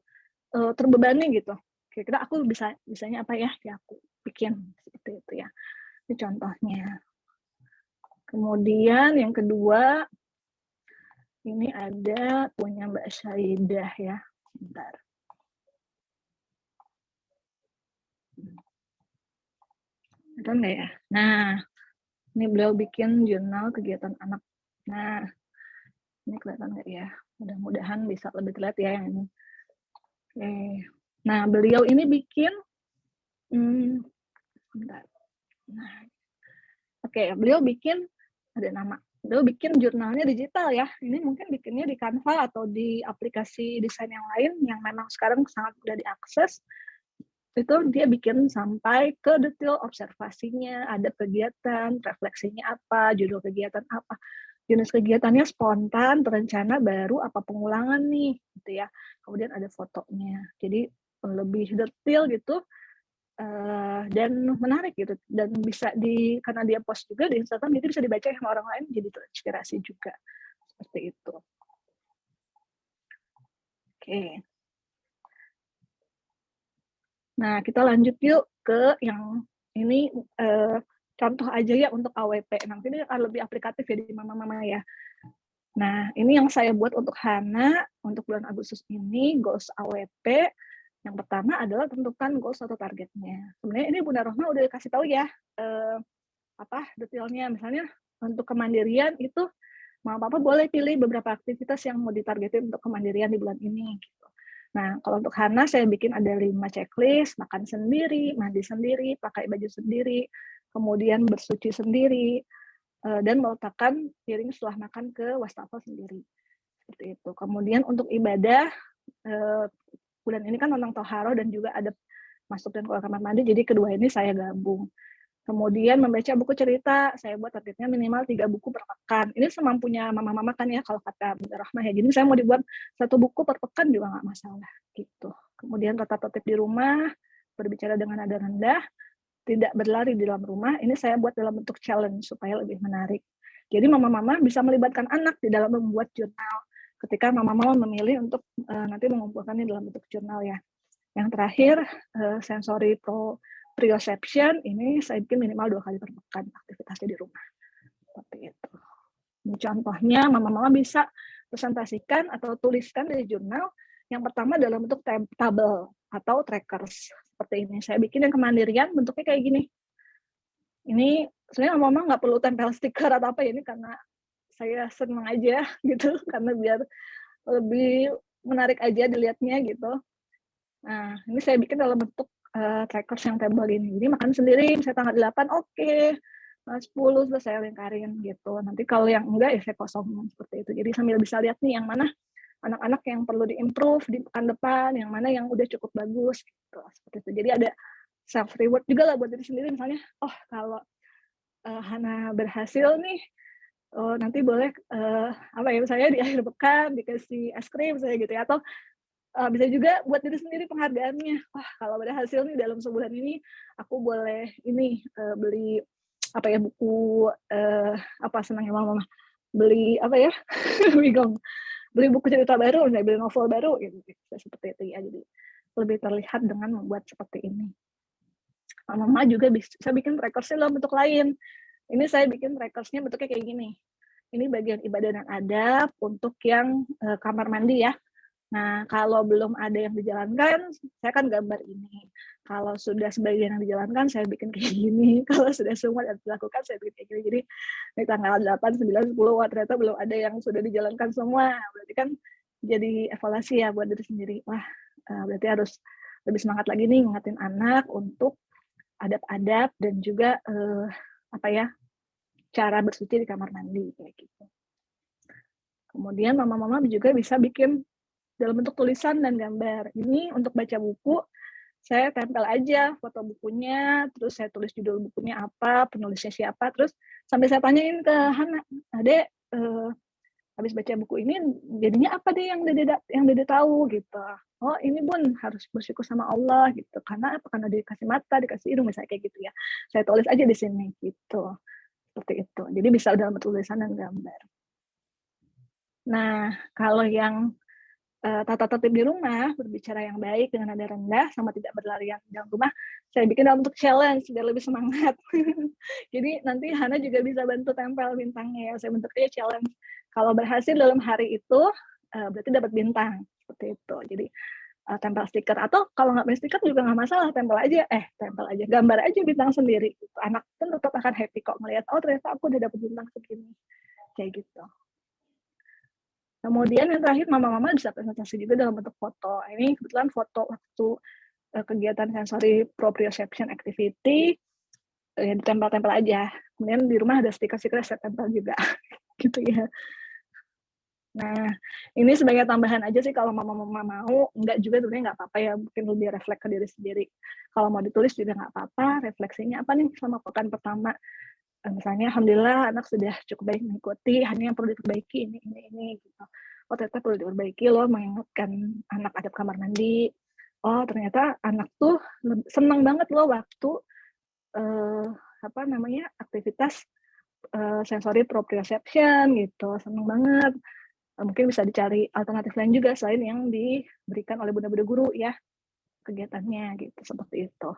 terbebani gitu. Kira-kira aku bisanya apa ya aku bikin seperti itu ya. Ini contohnya. Kemudian yang kedua, ini ada punya Mbak Syaidah ya. Bentar. Ada nggak ya? Nah, ini beliau bikin jurnal kegiatan anak. Nah, ini kelihatan nggak ya? Mudah-mudahan bisa lebih terlihat ya yang ini. Oke. Nah, beliau ini bikin, bentar. Nah, oke, beliau bikin, ada nama. Beliau bikin jurnalnya digital ya. Ini mungkin bikinnya di Canva atau di aplikasi desain yang lain yang memang sekarang sangat mudah diakses. Itu dia bikin sampai ke detail observasinya, ada kegiatan, refleksinya apa, judul kegiatan apa, jenis kegiatannya spontan, terencana, baru, apa pengulangan nih, gitu ya. Kemudian ada fotonya, jadi lebih detail gitu dan menarik gitu, dan bisa karena dia post juga di Instagram, jadi bisa dibaca sama orang lain, jadi terinspirasi juga seperti itu. Oke. Nah, kita lanjut yuk ke yang ini contoh aja ya untuk AWP. Nanti ini akan lebih aplikatif ya di mama-mama ya. Nah, ini yang saya buat untuk Hana untuk bulan Agustus ini, goals AWP. Yang pertama adalah tentukan goals atau targetnya. Sebenarnya ini Bunda Rohma udah kasih tahu ya apa detailnya. Misalnya untuk kemandirian itu Mama Papa boleh pilih beberapa aktivitas yang mau ditargetin untuk kemandirian di bulan ini. Gitu. Nah, kalau untuk Hana saya bikin ada 5 checklist, makan sendiri, mandi sendiri, pakai baju sendiri, kemudian bersuci sendiri, dan meletakkan piring setelah makan ke wastafel sendiri. Seperti itu. Kemudian untuk ibadah, bulan ini kan tentang toharoh dan juga ada masuk dan keluar kamar mandi, jadi kedua ini saya gabung. Kemudian membaca buku cerita, saya buat targetnya minimal 3 buku per pekan. Ini semampunya mama-mama kan ya, kalau kata Bunda Rahmah ya. Jadi saya mau dibuat 1 buku per pekan juga nggak masalah gitu. Kemudian tata tertib di rumah, berbicara dengan nada rendah, tidak berlari di dalam rumah. Ini saya buat dalam bentuk challenge supaya lebih menarik. Jadi mama-mama bisa melibatkan anak di dalam membuat jurnal. Ketika mama-mama memilih untuk nanti mengumpulkannya dalam bentuk jurnal ya. Yang terakhir, sensory proprioception, ini saya bikin minimal 2 kali per pekan aktivitasnya di rumah. Seperti itu. Ini contohnya, mama-mama bisa presentasikan atau tuliskan di jurnal. Yang pertama dalam bentuk tabel atau trackers. Seperti ini. Saya bikin yang kemandirian, bentuknya kayak gini. Ini sebenarnya mama nggak perlu tempel stiker atau apa ya, ini karena saya senang aja gitu, karena biar lebih menarik aja dilihatnya gitu. Nah, ini saya bikin dalam bentuk trackers yang tabel ini. Jadi makan sendiri, saya tanggal 8, oke. 10 sudah saya lingkarin gitu. Nanti kalau yang enggak ya saya kosongin seperti itu. Jadi sambil bisa lihat nih yang mana anak-anak yang perlu diimprove di pekan depan, yang mana yang udah cukup bagus gitu. Seperti itu. Jadi ada self reward juga lah buat diri sendiri, misalnya, oh kalau Hana berhasil nih, nanti boleh apa ya, misalnya di akhir pekan dikasih es krim saya gitu ya, atau bisa juga buat diri sendiri penghargaannya. Wah, kalau berhasil nih dalam sebulan ini aku boleh ini beli apa ya, buku apa senangnya mama, beli apa ya bingung, beli buku cerita baru, beli novel baru gitu, seperti itu ya. Jadi lebih terlihat dengan membuat seperti ini. Mama juga bisa bikin trackersnya dalam bentuk lain. Ini saya bikin trackersnya bentuknya kayak gini. Ini bagian ibadah dan adab untuk yang kamar mandi ya. Nah, kalau belum ada yang dijalankan, saya kan gambar ini. Kalau sudah sebagian yang dijalankan, saya bikin kayak gini. Kalau sudah semua yang dilakukan, saya bikin kayak gini. Jadi, di tanggal 8, 9, 10, wah, ternyata belum ada yang sudah dijalankan semua. Berarti kan jadi evaluasi ya buat diri sendiri. Wah, berarti harus lebih semangat lagi nih ngingetin anak untuk adab-adab dan juga apa ya, cara bersuci di kamar mandi kayak gitu. Kemudian mama-mama juga bisa bikin dalam bentuk tulisan dan gambar. Ini untuk baca buku, saya tempel aja foto bukunya, terus saya tulis judul bukunya apa, penulisnya siapa, terus sampai saya tanyain ke Hana, Dek, habis baca buku ini jadinya apa deh yang Dede tahu gitu. Oh ini Bun harus bersyukur sama Allah gitu, karena apa? Karena dikasih mata, dikasih hidung, misalnya kayak gitu ya. Saya tulis aja di sini gitu, seperti itu. Jadi bisa dalam tulisan dan gambar. Nah kalau yang tata tertib di rumah, berbicara yang baik dengan nada rendah, sama tidak berlarian di dalam rumah, saya bikin dalam bentuk challenge biar lebih semangat. Jadi nanti Hana juga bisa bantu tempel bintangnya ya. Saya bentuknya challenge. Kalau berhasil dalam hari itu, berarti dapat bintang. Seperti itu. Jadi tempel stiker. Atau kalau nggak punya stiker juga nggak masalah, tempel aja, gambar aja bintang sendiri. Gitu. Anak pun tetap akan happy kok melihat, oh ternyata aku udah dapat bintang segini. Kayak gitu. Kemudian yang terakhir, mama-mama bisa presentasi juga dalam bentuk foto. Ini kebetulan foto waktu kegiatan sensory proprioception activity, ya ditempel-tempel aja. Kemudian di rumah ada stiker-stiker saya tempel juga, gitu ya. Nah, ini sebagai tambahan aja sih kalau mama-mama mau, enggak juga sebenarnya nggak apa-apa ya, mungkin lebih refleks ke diri sendiri. Kalau mau ditulis juga nggak apa-apa, refleksinya apa nih selama pekan pertama. Misalnya, alhamdulillah anak sudah cukup baik mengikuti, hanya yang perlu diperbaiki ini gitu. Oh ternyata perlu diperbaiki loh, mengingatkan anak adab kamar mandi. Oh ternyata anak tuh senang banget loh waktu aktivitas sensory proprioception gitu, senang banget. Mungkin bisa dicari alternatif lain juga selain yang diberikan oleh bunda-bunda guru ya kegiatannya gitu, seperti itu.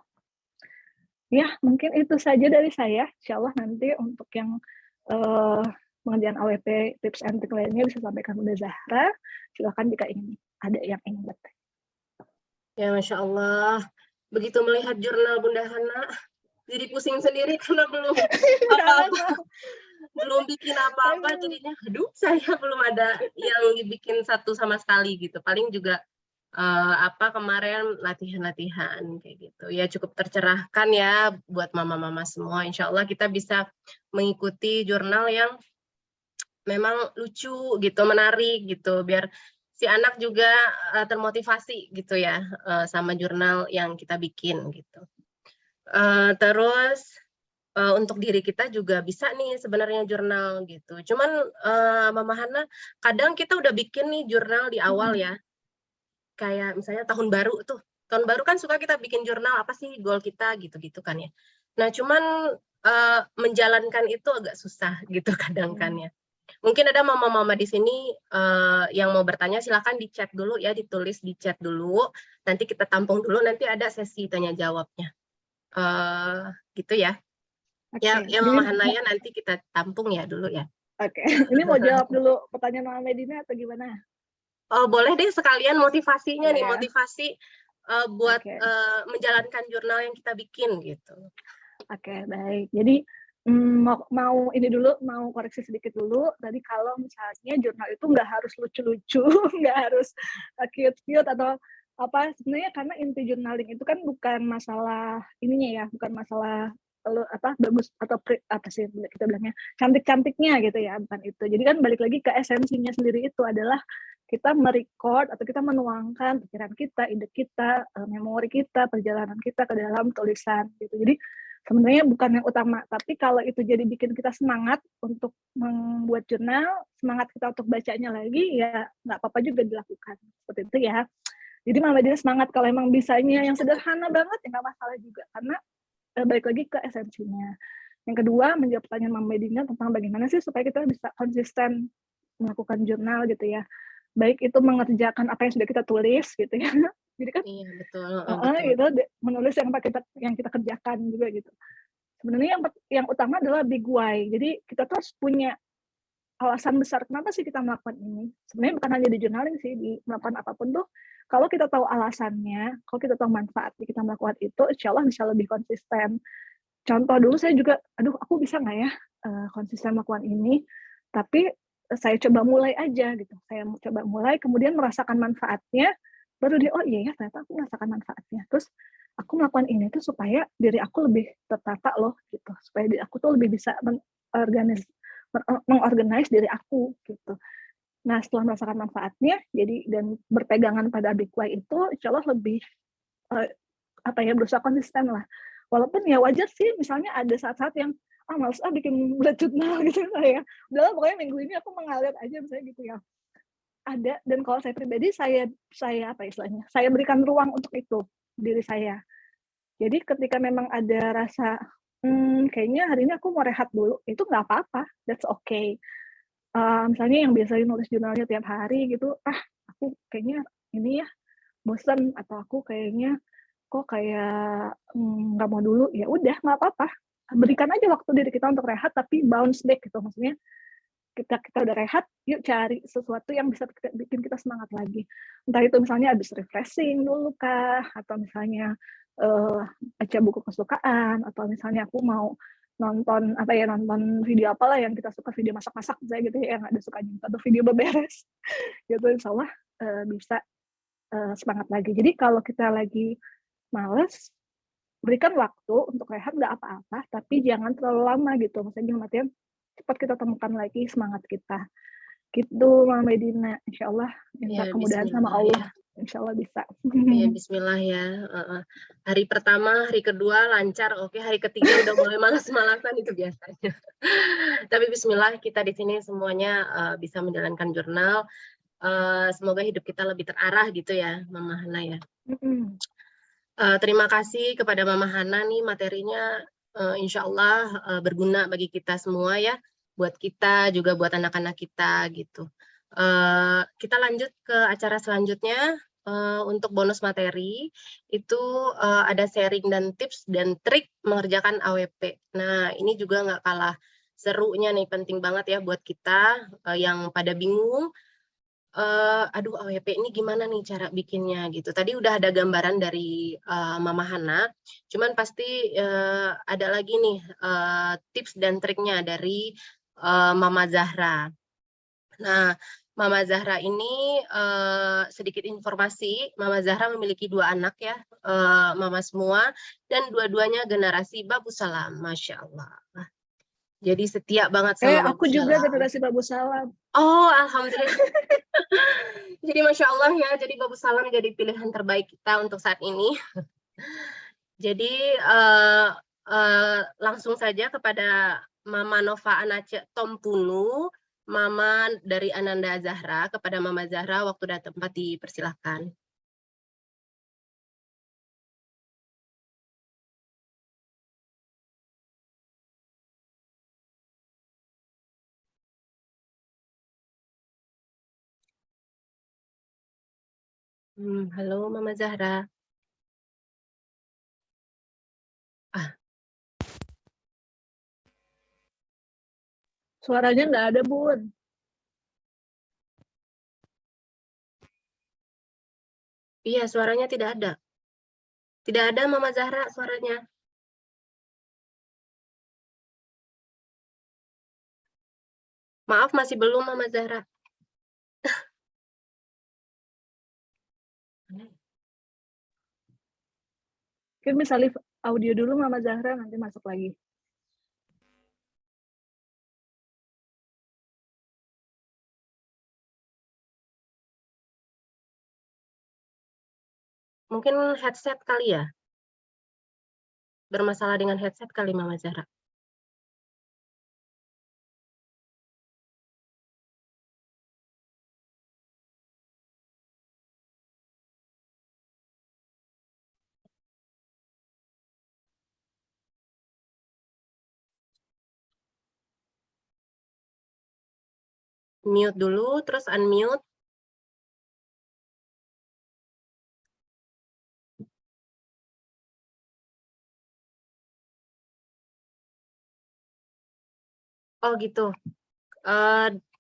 Ya, mungkin itu saja dari saya. Insya Allah nanti untuk yang pengerjaan AWP tips and trick lainnya bisa sampaikan Bunda Zahra. Silakan jika ada yang ingin bertanya. Ya, Masya Allah. Begitu melihat jurnal Bunda Hana, jadi pusing sendiri karena belum apa-apa. Belum bikin apa-apa, jadinya aduh saya belum ada yang dibikin satu sama sekali gitu. Paling juga kemarin latihan-latihan kayak gitu ya, cukup tercerahkan ya buat mama-mama semua. Insya Allah kita bisa mengikuti jurnal yang memang lucu gitu, menarik gitu, biar si anak juga termotivasi gitu ya sama jurnal yang kita bikin gitu. Terus untuk diri kita juga bisa nih sebenarnya jurnal gitu. Cuman Mama Hana, kadang kita udah bikin nih jurnal di awal ya. Kayak misalnya tahun baru tuh. Tahun baru kan suka kita bikin jurnal, apa sih goal kita gitu-gitu kan ya. Nah, cuman menjalankan itu agak susah gitu kadang kan ya. Mungkin ada mama-mama di sini yang mau bertanya, silakan di chat dulu ya, ditulis di chat dulu. Nanti kita tampung dulu, nanti ada sesi tanya jawabnya. Gitu ya. Ya Mama Hanaya nanti kita tampung ya dulu ya. Oke. Ini mau jawab dulu pertanyaan Mama Medina atau gimana? Oh boleh deh, sekalian motivasinya nih, motivasi buat menjalankan jurnal yang kita bikin gitu. Oke, baik. Jadi mau ini dulu, mau koreksi sedikit dulu. Tadi kalau misalnya jurnal itu nggak harus lucu-lucu, nggak harus cute-cute atau apa, sebenarnya karena inti journaling itu kan bukan masalah ininya ya, bukan masalah bagus atau apa sih kita bilangnya cantik-cantiknya gitu ya, bukan itu. Jadi kan balik lagi ke esensinya sendiri, itu adalah kita merecord atau kita menuangkan pikiran kita, ide kita, memori kita, perjalanan kita ke dalam tulisan gitu. Jadi sebenarnya bukan yang utama, tapi kalau itu jadi bikin kita semangat untuk membuat jurnal, semangat kita untuk bacanya lagi, ya nggak apa-apa juga dilakukan seperti itu ya. Jadi Mama Medina semangat, kalau emang bisanya yang sederhana banget ya nggak masalah juga, karena balik lagi ke esensinya. Yang kedua, menjawab pertanyaan Mama Medina tentang bagaimana sih supaya kita bisa konsisten melakukan jurnal gitu ya. Baik itu mengerjakan apa yang sudah kita tulis gitu ya. Jadi kan iya, betul. gitu, menulis yang kita kerjakan juga gitu. Sebenarnya yang utama adalah big why. Jadi kita tuh harus punya alasan besar kenapa sih kita melakukan ini. Sebenarnya bukan hanya di journaling sih, di melakukan apapun tuh, kalau kita tahu alasannya, kalau kita tahu manfaatnya kita melakukan itu, insya Allah bisa lebih konsisten. Contoh dulu saya juga, aku bisa nggak ya konsisten melakukan ini, tapi saya coba mulai aja gitu. Saya coba mulai, kemudian merasakan manfaatnya, baru dia, oh iya ya ternyata aku merasakan manfaatnya. Terus aku melakukan ini tuh supaya diri aku lebih tertata loh gitu, supaya diri aku tuh lebih bisa mengorganize diri aku gitu. Nah, setelah merasakan manfaatnya, jadi dan berpegangan pada Bikwa itu, insya Allah lebih berusaha konsisten lah. Walaupun ya wajar sih, misalnya ada saat-saat yang males bikin bullet journal gitu saya. Udahlah pokoknya minggu ini aku mengalir aja misalnya gitu ya. Ada, dan kalau saya pribadi saya saya berikan ruang untuk itu diri saya. Jadi ketika memang ada rasa kayaknya hari ini aku mau rehat dulu, itu nggak apa-apa, that's okay. Misalnya yang biasanya nulis jurnalnya tiap hari gitu, aku kayaknya ini ya bosan, atau aku kayaknya kok kayak nggak mau dulu, ya udah nggak apa-apa, berikan aja waktu diri kita untuk rehat, tapi bounce back gitu, maksudnya kita udah rehat, yuk cari sesuatu yang bisa bikin kita semangat lagi, entah itu misalnya habis refreshing dulu kah, atau misalnya baca buku kesukaan, atau misalnya aku mau nonton video apalah yang kita suka, video masak-masak misalnya gitu ya, yang ada sukanya, atau video beberes gitu, insya Allah bisa semangat lagi. Jadi kalau kita lagi males, berikan waktu untuk rehat, nggak apa-apa, tapi jangan terlalu lama gitu, maksudnya dalam artian cepat kita temukan lagi semangat kita gitu, Mama Medina. Insya Allah minta kemudahan sama Allah ya. Insya Allah bisa. Ya, bismillah ya. Hari pertama, hari kedua lancar, oke. Hari ketiga udah mulai malas-malasan, itu biasanya. Tapi bismillah, kita di sini semuanya bisa menjalankan jurnal. Semoga hidup kita lebih terarah gitu ya, Mama Hana ya. Terima kasih kepada Mama Hana nih, materinya insya Allah berguna bagi kita semua ya. Buat kita, juga buat anak-anak kita gitu. Kita lanjut ke acara selanjutnya. Untuk bonus materi itu ada sharing dan tips dan trik mengerjakan AWP. Nah, ini juga nggak kalah serunya nih, penting banget ya buat kita yang pada bingung, aduh AWP ini gimana nih cara bikinnya gitu. Tadi udah ada gambaran dari Mama Hana, cuman pasti ada lagi nih tips dan triknya dari Mama Zahra. Nah, Mama Zahra ini sedikit informasi, Mama Zahra memiliki 2 anak ya, Mama semua, dan dua-duanya generasi Babu Salam, Masya Allah. Jadi setia banget sama aku Babu juga Salam. generasi Babu Salam. Oh, alhamdulillah. Jadi Masya Allah ya, jadi Babu Salam jadi pilihan terbaik kita untuk saat ini. Jadi langsung saja kepada Mama Nova Anace Tompunu, Mama dari Ananda Zahra, kepada Mama Zahra, waktu dan tempat dipersilahkan. Halo Mama Zahra. Suaranya nggak ada, Bun. Iya, suaranya tidak ada. Tidak ada Mama Zahra suaranya. Maaf, masih belum Mama Zahra. Mungkin bisa live audio dulu Mama Zahra, nanti masuk lagi. Mungkin headset kali ya? Bermasalah dengan headset kali Mama Zahra. Mute dulu, terus unmute. Oh gitu.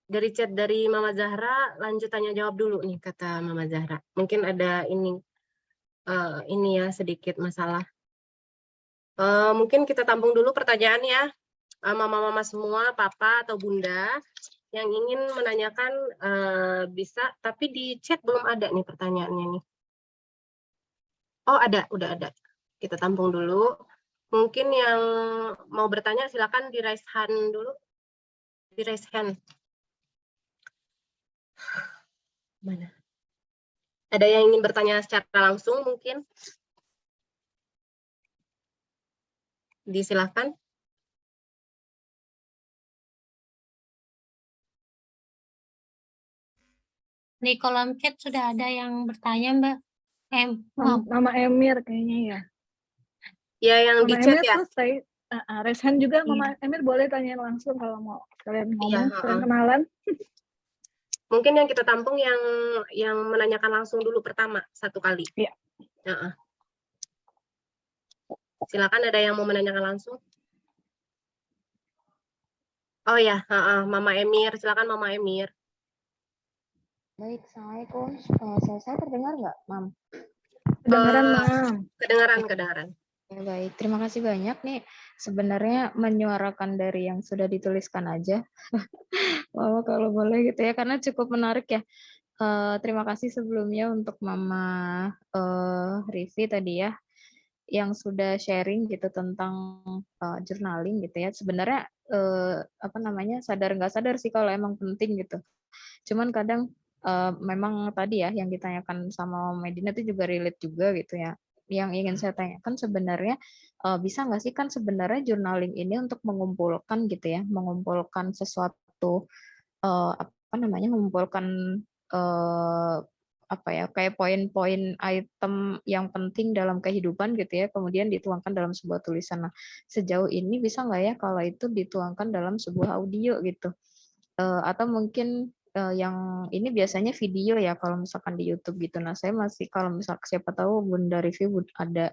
Dari chat dari Mama Zahra, lanjut tanya jawab dulu nih kata Mama Zahra. Mungkin ada ini ya sedikit masalah. Mungkin kita tampung dulu pertanyaan ya, mama-mama semua, papa atau bunda yang ingin menanyakan bisa, tapi di chat belum ada nih pertanyaannya nih. Oh ada, udah ada. Kita tampung dulu. Mungkin yang mau bertanya silakan di raise hand dulu. Di raise hand. Mana? Ada yang ingin bertanya secara langsung mungkin? Disilakan. Di kolom chat sudah ada yang bertanya, Mbak. Mama Emir kayaknya ya. Ya, yang di Mama chat Emir ya. tuh saya raise hand juga. Iya. Mama Emir boleh tanya langsung kalau mau kalian Iya, ngomong, kalian kenalan. Mungkin yang kita tampung yang menanyakan langsung dulu pertama satu kali. Iya. Silakan, ada yang mau menanyakan langsung? Oh ya, Mama Emir, silakan Mama Emir. Baik, Assalamualaikum. Saya terdengar nggak, Mam? Kedengaran, Mam. Kedengaran. Ya, baik, terima kasih banyak nih. Sebenarnya menyuarakan dari yang sudah dituliskan aja. Mama kalau boleh gitu ya, karena cukup menarik ya. Terima kasih sebelumnya untuk Mama Rivi tadi ya, yang sudah sharing gitu tentang journaling gitu ya. Sebenarnya sadar nggak sadar sih kalau emang penting gitu. Cuman kadang memang tadi ya yang ditanyakan sama Medina itu juga relate juga gitu ya. Yang ingin saya tanyakan sebenarnya bisa nggak sih, kan sebenarnya journaling ini untuk mengumpulkan gitu ya, mengumpulkan sesuatu mengumpulkan kayak poin-poin item yang penting dalam kehidupan gitu ya, kemudian dituangkan dalam sebuah tulisan. Nah, sejauh ini bisa nggak ya kalau itu dituangkan dalam sebuah audio gitu? Atau mungkin yang ini biasanya video ya kalau misalkan di YouTube gitu. Nah, saya masih kalau misalkan siapa tahu Bunda Review ada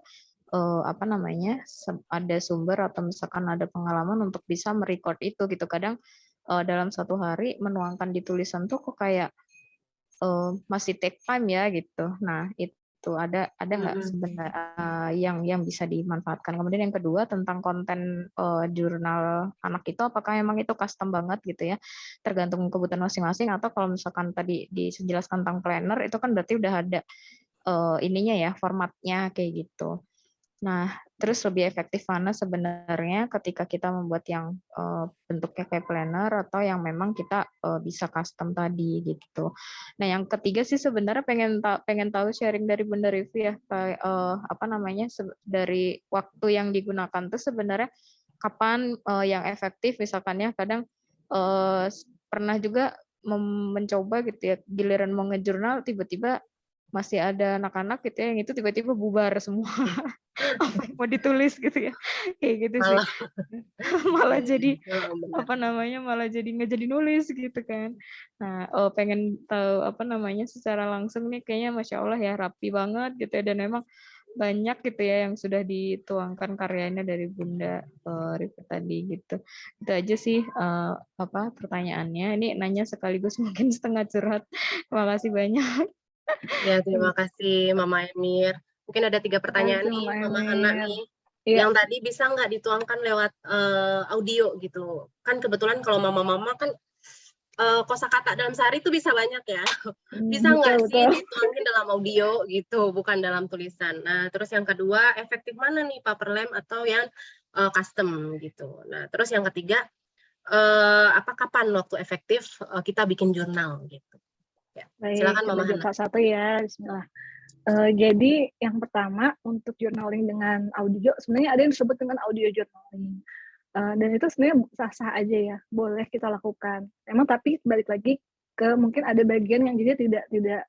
ada sumber atau misalkan ada pengalaman untuk bisa merecord itu gitu. Kadang dalam satu hari menuangkan di tulisan tuh kok kayak masih take time ya gitu. Nah, itu ada nggak sebenarnya yang bisa dimanfaatkan. Kemudian yang kedua tentang konten jurnal anak itu, apakah memang itu custom banget gitu ya, tergantung kebutuhan masing-masing, atau kalau misalkan tadi dijelaskan tentang planner itu kan berarti udah ada ininya ya, formatnya kayak gitu. Nah, terus lebih efektif mana sebenarnya ketika kita membuat yang bentuknya kayak planner atau yang memang kita bisa custom tadi gitu. Nah, yang ketiga sih sebenarnya pengen tahu sharing dari Bunda Rivi ya, kayak dari waktu yang digunakan tuh sebenarnya kapan yang efektif misalkan ya. Kadang pernah juga mencoba gitu ya, giliran mau ngejurnal tiba-tiba masih ada anak-anak gitu ya, yang itu tiba-tiba bubar semua apa yang mau ditulis gitu ya, kayak gitu sih. Malah jadi malah jadi nggak jadi nulis gitu kan. Nah, pengen tahu secara langsung nih, kayaknya Masya Allah ya, rapi banget gitu ya, dan memang banyak gitu ya yang sudah dituangkan karyanya dari Bunda Rivi tadi gitu. Itu aja sih pertanyaannya. Ini nanya sekaligus mungkin setengah curhat. Terima kasih banyak. Ya, terima kasih Mama Emir. Mungkin ada 3 pertanyaan nih Mama Hana nih. Yang tadi bisa nggak dituangkan lewat audio gitu. Kan kebetulan kalau mama-mama kan kosakata dalam sehari itu bisa banyak ya. Bisa nggak sih dituangin dalam audio gitu, bukan dalam tulisan. Nah, terus yang kedua, efektif mana nih, paperless atau yang custom gitu. Nah, terus yang ketiga, kapan waktu efektif kita bikin jurnal gitu. Ya, silakan Mama Hana. Satu ya, Bismillah. Jadi yang pertama untuk journaling dengan audio, sebenarnya ada yang disebut dengan audio journaling. Dan itu sebenarnya sah-sah aja ya, boleh kita lakukan. Emang tapi balik lagi ke mungkin ada bagian yang jadi tidak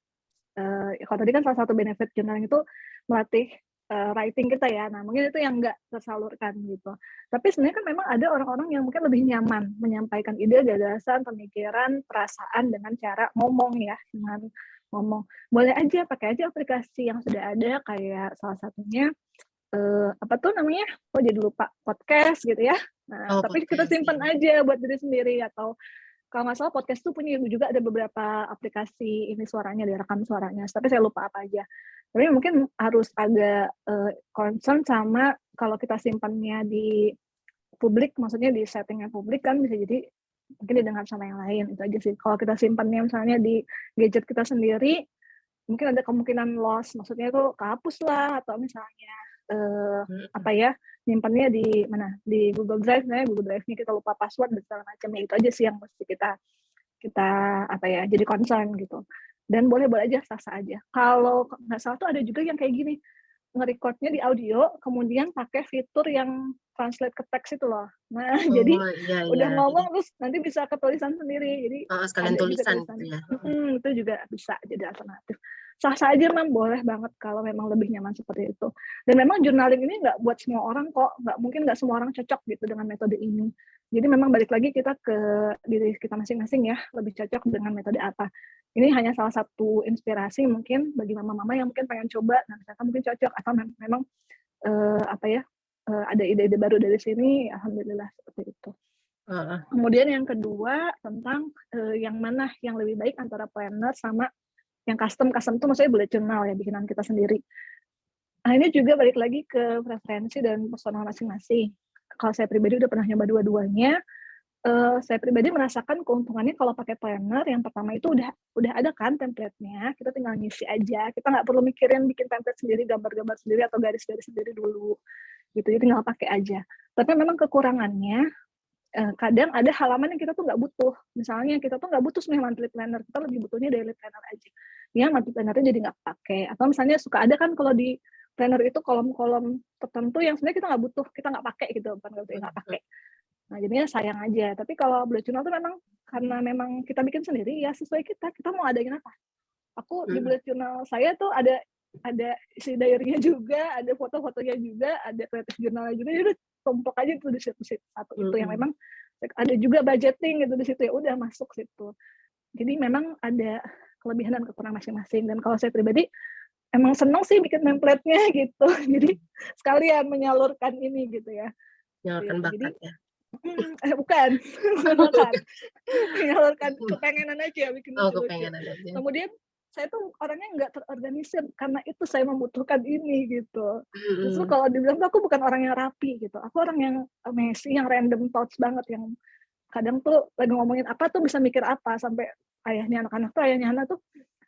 kalau tadi kan salah satu benefit journaling itu melatih writing kita ya. Nah, mungkin itu yang nggak tersalurkan gitu. Tapi sebenarnya kan memang ada orang-orang yang mungkin lebih nyaman menyampaikan ide, gagasan, pemikiran, perasaan dengan cara ngomong ya, dengan ngomong. Boleh aja pakai aja aplikasi yang sudah ada, kayak salah satunya jadi lupa, podcast gitu ya. Nah, tapi kita simpan aja buat diri sendiri, atau kalau nggak salah podcast tuh punya juga ada beberapa aplikasi ini suaranya, direkam suaranya, tapi saya lupa apa aja. Tapi mungkin harus agak concern sama kalau kita simpannya di publik, maksudnya di settingnya publik kan bisa jadi mungkin didengar sama yang lain, itu aja sih. Kalau kita simpannya misalnya di gadget kita sendiri, mungkin ada kemungkinan loss, maksudnya itu kehapus lah, atau misalnya nyimpannya di mana, di Google Drive, Google Drive-nya kita lupa password dan segala macamnya. Itu aja sih yang mesti kita kita jadi concern gitu. Dan boleh-boleh aja, sah-sah aja. Kalau nggak salah tuh ada juga yang kayak gini, nge-recordnya di audio, kemudian pakai fitur yang translate ke teks itu loh. Nah, jadi iya, udah iya. ngomong terus nanti bisa ke tulisan sendiri. Jadi Sekalian ada juga tulisan gitu tulisannya. ya. Itu juga bisa jadi alternatif. Sah-sah aja, Mam, boleh banget kalau memang lebih nyaman seperti itu. Dan memang journaling ini nggak buat semua orang kok, nggak semua orang cocok gitu dengan metode ini. Jadi memang balik lagi kita ke diri kita masing-masing ya, lebih cocok dengan metode apa. Ini hanya salah satu inspirasi mungkin bagi mama-mama yang mungkin pengen coba, nah ternyata mungkin cocok, atau memang ada ide-ide baru dari sini, alhamdulillah seperti itu. Kemudian yang kedua tentang yang mana yang lebih baik antara planner sama yang custom itu maksudnya bullet journal ya, bikinan kita sendiri. Nah ini juga balik lagi ke preferensi dan personal masing-masing. Kalau saya pribadi udah pernah nyoba dua-duanya, saya pribadi merasakan keuntungannya kalau pakai planner. Yang pertama itu udah ada kan template-nya, kita tinggal ngisi aja, kita nggak perlu mikirin bikin template sendiri, gambar-gambar sendiri atau garis-garis sendiri dulu gitu, jadi tinggal pakai aja. Tapi memang kekurangannya kadang ada halaman yang kita tuh nggak butuh. Misalnya kita tuh nggak butuh sebenarnya monthly planner, kita lebih butuhnya daily planner aja. Ya monthly planner-nya jadi nggak pakai. Atau misalnya suka ada kan kalau di planner itu kolom-kolom tertentu yang sebenarnya kita nggak butuh, kita nggak pakai gitu, bukan nggak pakai. Nah jadinya sayang aja. Tapi kalau bullet journal tuh memang karena memang kita bikin sendiri ya sesuai kita mau adain apa. Aku di bullet journal saya tuh ada isi diary-nya juga, ada foto-fotonya juga, ada creative journal-nya juga, jadi udah tumpuk aja tuh di situ satu itu yang memang ada juga budgeting gitu di situ, ya udah masuk situ. Jadi memang ada kelebihan dan kekurangan masing-masing. Dan kalau saya pribadi emang seneng sih bikin template-nya gitu. Jadi sekalian menyalurkan ini gitu ya. Menyalurkan bakat ya. Bukan menyalurkan kepengenan aja bikin lucu-lucu. Kemudian saya tuh orangnya nggak terorganisir, karena itu saya membutuhkan ini gitu. Justru kalau dibilang tuh aku bukan orang yang rapi gitu, aku orang yang messy, yang random thoughts banget, yang kadang tuh lagi ngomongin apa tuh bisa mikir apa, sampai ayahnya anak-anak tuh,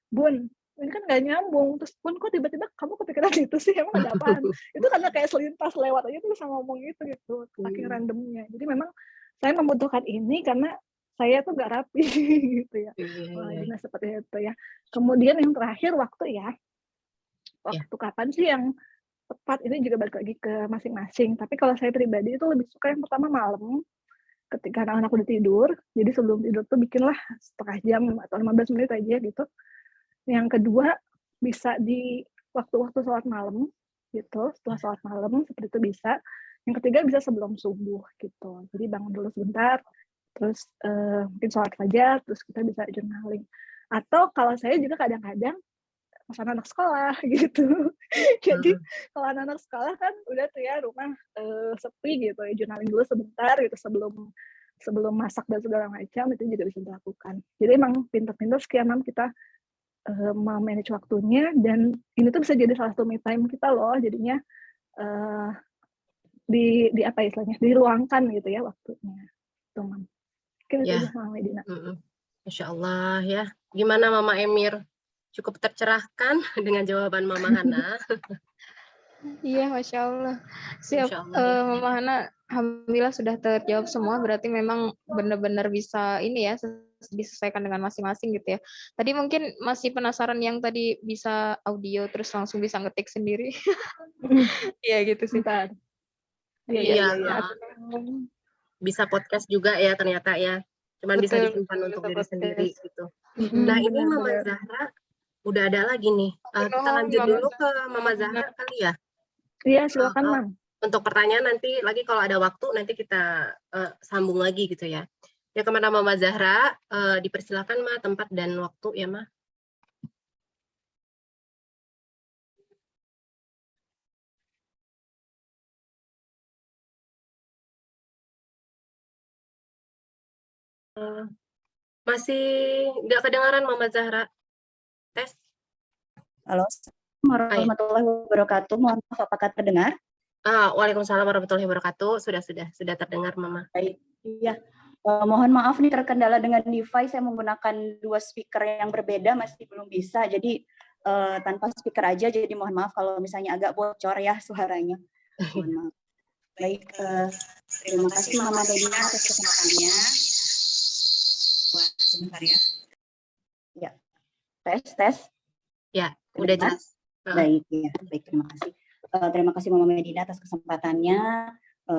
Bun, ini kan nggak nyambung, terus Bun kok tiba-tiba kamu kepikiran itu sih, emang ada apaan? Itu karena kayak selintas lewat aja tuh bisa ngomong itu gitu, saking randomnya. Jadi memang saya membutuhkan ini karena saya tuh nggak rapi gitu ya. Jadi seperti itu ya. Kemudian yang terakhir waktu ya. Waktu kapan sih yang tepat, ini juga balik lagi ke masing-masing. Tapi kalau saya pribadi itu lebih suka yang pertama malam, ketika anak-anak udah tidur. Jadi sebelum tidur tuh bikinlah setengah jam atau 15 menit aja gitu. Yang kedua bisa di waktu-waktu sholat malam gitu, setelah sholat malam seperti itu bisa. Yang ketiga bisa sebelum subuh gitu. Jadi bangun dulu sebentar, terus mungkin sholat fajar, terus kita bisa journaling. Atau kalau saya juga kadang-kadang pas anak sekolah gitu. Jadi kalau anak-anak sekolah kan udah tuh ya rumah sepi gitu ya, journaling dulu sebentar gitu sebelum masak dan segala macam, itu juga bisa dilakukan. Jadi emang pintar-pintar sekian kita manage waktunya, dan ini tuh bisa jadi salah satu me time kita loh, jadinya di apa istilahnya, diluangkan gitu ya waktunya. Tuh, Mam. Ya. Masya Allah ya. Gimana Mama Emir? Cukup tercerahkan dengan jawaban Mama Hana. Iya, Masya Allah. Siap, Mama Hana, alhamdulillah sudah terjawab semua. Berarti memang benar-benar bisa ini ya, disesuaikan dengan masing-masing gitu ya. Tadi mungkin masih penasaran yang tadi bisa audio terus langsung bisa ngetik sendiri. Iya gitu sih. Iya. Bisa podcast juga ya ternyata ya. Cuman bisa disimpan untuk diri sendiri gitu. Nah ini Mama Zahra udah ada lagi nih. Kita lanjut dulu ke Mama Zahra kali ya. Iya silakan Mam. Untuk pertanyaan nanti lagi kalau ada waktu nanti kita sambung lagi gitu ya. Ya kemana Mama Zahra, dipersilakan Ma tempat dan waktu ya Ma. Masih nggak kedengaran Mama Zahra. Tes. Halo, warahmatullahi wabarakatuh. Mohon maaf, apakah terdengar? Waalaikumsalam warahmatullahi wabarakatuh. Sudah terdengar Mama. Baik, iya. Mohon maaf nih terkendala dengan device, saya menggunakan 2 speaker yang berbeda, masih belum bisa. Jadi tanpa speaker aja, jadi mohon maaf kalau misalnya agak bocor ya suaranya. Mohon maaf. Baik, terima kasih Mama Medina atas kesempatannya. sebentar ya. Ya, tes. Ya, udah Kedengar? jelas. Baik, ya, baik, terima kasih. Terima kasih Mama Medina atas kesempatannya,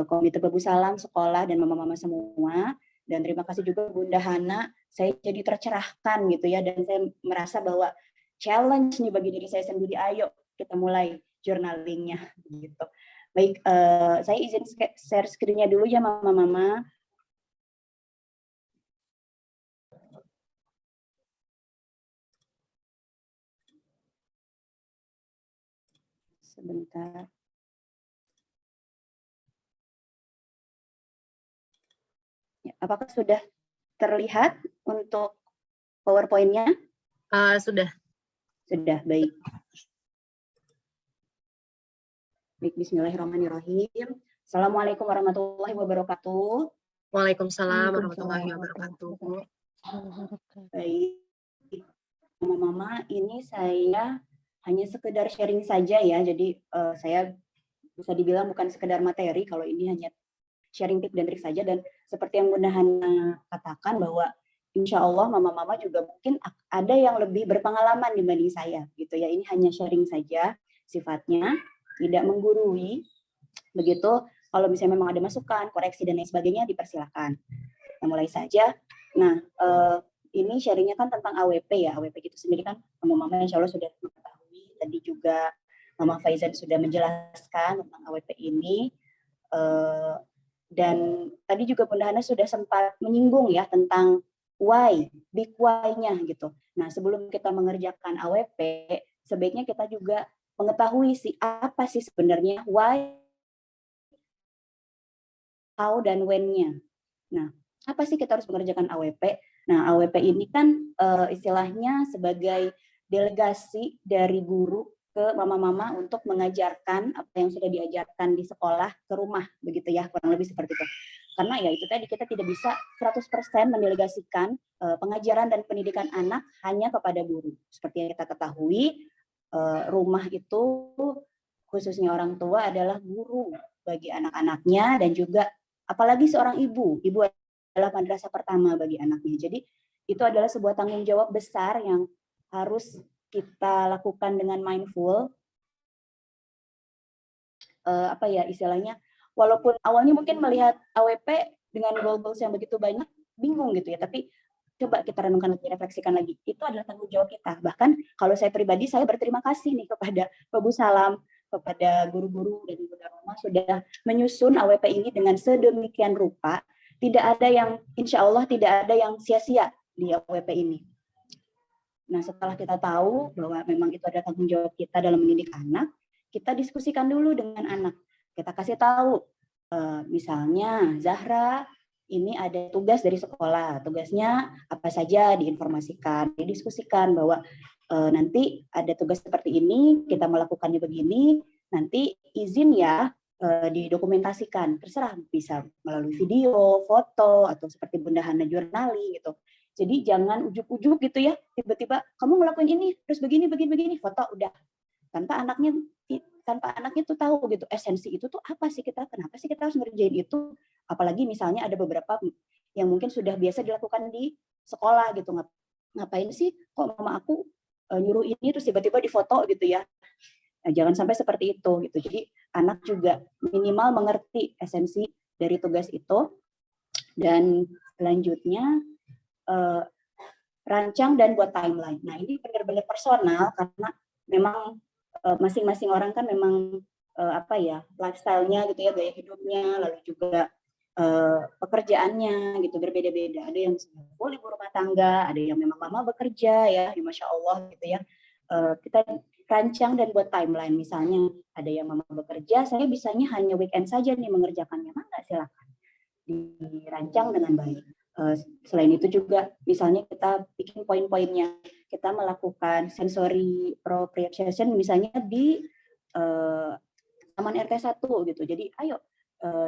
Komite Babu Salam Sekolah dan mama-mama semua, dan terima kasih juga Bunda Hana. Saya jadi tercerahkan gitu ya, dan saya merasa bahwa challenge nih bagi diri saya sendiri. Ayo kita mulai journalingnya gitu. Baik, saya izin share screen-nya dulu ya mama-mama. Sebentar. Ya, apakah sudah terlihat untuk PowerPoint-nya? Sudah. Sudah, baik. Baik, bismillahirrahmanirrahim. Assalamualaikum warahmatullahi wabarakatuh. Waalaikumsalam warahmatullahi wabarakatuh. Baik, mama-mama, ini saya hanya sekedar sharing saja ya. Jadi saya bisa dibilang bukan sekedar materi, kalau ini hanya sharing tip dan trik saja. Dan seperti yang Bunda Hana katakan bahwa insya Allah mama-mama juga mungkin ada yang lebih berpengalaman dibanding saya gitu ya. Ini hanya sharing saja sifatnya, tidak menggurui. Begitu, kalau misalnya memang ada masukan, koreksi dan lain sebagainya dipersilakan. Kita mulai saja. Nah, ini sharingnya kan tentang AWP ya. AWP itu sendiri kan mama-mama insya Allah sudah mengetahui. Tadi juga Mama Faizan sudah menjelaskan tentang AWP ini. Dan tadi juga Bunda Hana sudah sempat menyinggung ya tentang why, big why-nya gitu. Nah, sebelum kita mengerjakan AWP, sebaiknya kita juga mengetahui apa sih sebenarnya why, how, dan when-nya. Nah, apa sih kita harus mengerjakan AWP? Nah, AWP ini kan istilahnya sebagai delegasi dari guru ke mama-mama untuk mengajarkan apa yang sudah diajarkan di sekolah ke rumah, begitu ya, kurang lebih seperti itu. Karena ya itu tadi, kita tidak bisa 100% mendelegasikan pengajaran dan pendidikan anak hanya kepada guru. Seperti yang kita ketahui, rumah itu khususnya orang tua adalah guru bagi anak-anaknya, dan juga apalagi seorang ibu adalah madrasah pertama bagi anaknya. Jadi itu adalah sebuah tanggung jawab besar yang harus kita lakukan dengan mindful. Apa ya istilahnya, walaupun awalnya mungkin melihat AWP dengan goals yang begitu banyak, bingung gitu ya, tapi coba kita renungkan lagi, refleksikan lagi, itu adalah tanggung jawab kita. Bahkan kalau saya pribadi, saya berterima kasih nih kepada Babu Salam, kepada guru-guru dan ibu rumah sudah menyusun AWP ini dengan sedemikian rupa. Tidak ada yang, insya Allah tidak ada yang sia-sia di AWP ini. Nah, setelah kita tahu bahwa memang itu ada tanggung jawab kita dalam mendidik anak, kita diskusikan dulu dengan anak. Kita kasih tahu, misalnya Zahra, ini ada tugas dari sekolah, tugasnya apa saja diinformasikan, didiskusikan bahwa nanti ada tugas seperti ini, kita melakukannya begini, nanti izin ya didokumentasikan, terserah bisa melalui video, foto, atau seperti Bunda Hana jurnali gitu. Jadi jangan ujuk-ujuk gitu ya, tiba-tiba kamu ngelakuin ini, terus begini, foto udah. Tanpa anaknya tuh tahu gitu, esensi itu tuh apa sih kita, kenapa sih kita harus ngerjain itu. Apalagi misalnya ada beberapa yang mungkin sudah biasa dilakukan di sekolah gitu, ngapain sih kok mama aku nyuruh ini terus tiba-tiba difoto gitu ya. Nah, jangan sampai seperti itu gitu. Jadi anak juga minimal mengerti esensi dari tugas itu. Dan selanjutnya rancang dan buat timeline. Nah, ini benar-benar personal karena memang masing-masing orang kan memang lifestyle-nya gitu ya, gaya hidupnya, lalu juga pekerjaannya gitu berbeda-beda. Ada yang full ibu rumah tangga, ada yang memang mama bekerja ya, Masya Allah gitu ya. Kita rancang dan buat timeline. Misalnya ada yang mama bekerja, saya bisanya hanya weekend saja nih mengerjakannya. Maka silakan dirancang dengan baik. Selain itu juga misalnya kita bikin poin-poinnya, kita melakukan sensory proprioception misalnya di taman RT 1 gitu. Jadi ayo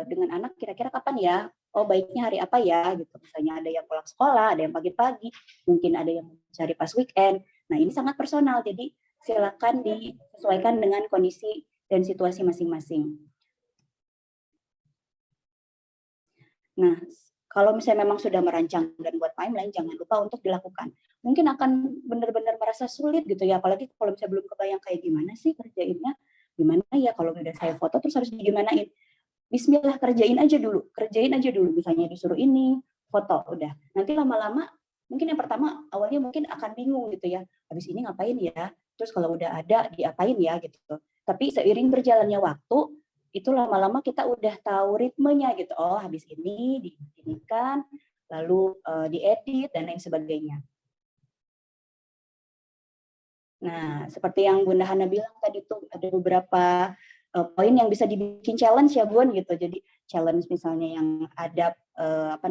dengan anak kira-kira kapan ya? Oh baiknya hari apa ya? Gitu. Misalnya ada yang pulang sekolah, ada yang pagi-pagi, mungkin ada yang cari pas weekend. Nah ini sangat personal, jadi silakan disesuaikan dengan kondisi dan situasi masing-masing. Nah, kalau misalnya memang sudah merancang dan buat timeline, jangan lupa untuk dilakukan. Mungkin akan benar-benar merasa sulit gitu ya, apalagi kalau misalnya belum kebayang kayak gimana sih kerjainnya, gimana ya kalau udah saya foto terus harus digimanain. Bismillah, kerjain aja dulu, misalnya disuruh ini, foto, udah. Nanti lama-lama, mungkin yang pertama awalnya mungkin akan bingung gitu ya, habis ini ngapain ya, terus kalau udah ada diapain ya gitu. Tapi seiring berjalannya waktu, itu lama-lama kita udah tahu ritmenya gitu. Oh, habis ini diinikan, lalu diedit dan lain sebagainya. Nah, seperti yang Bunda Hana bilang tadi tuh ada beberapa poin yang bisa dibikin challenge ya Bun gitu. Jadi challenge misalnya yang ada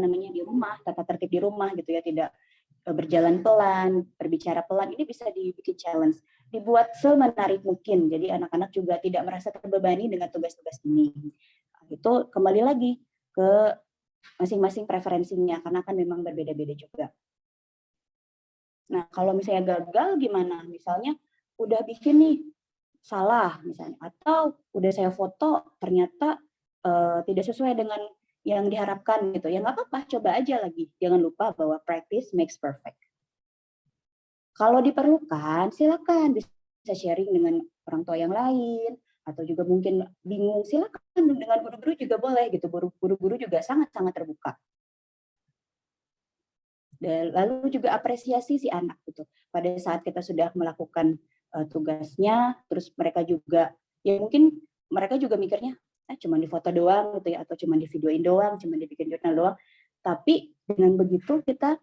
di rumah, tata tertib di rumah gitu ya, tidak berjalan pelan, berbicara pelan, ini bisa dibikin challenge. Dibuat semenarik mungkin, jadi anak-anak juga tidak merasa terbebani dengan tugas-tugas ini. Itu kembali lagi ke masing-masing preferensinya, karena kan memang berbeda-beda juga. Nah, kalau misalnya gagal gimana? Misalnya udah bikin nih, salah misalnya, atau udah saya foto ternyata tidak sesuai dengan yang diharapkan gitu, ya nggak apa-apa, coba aja lagi. Jangan lupa bahwa practice makes perfect. Kalau diperlukan, silakan bisa sharing dengan orang tua yang lain, atau juga mungkin bingung, silakan dengan guru-guru juga boleh gitu. Guru-guru juga sangat-sangat terbuka. Dan lalu juga apresiasi si anak gitu. Pada saat kita sudah melakukan tugasnya, terus mereka juga, ya mungkin mereka juga mikirnya, cuma di foto doang gitu ya, atau cuma di videoin doang, cuma dibikin jurnal doang. Tapi dengan begitu kita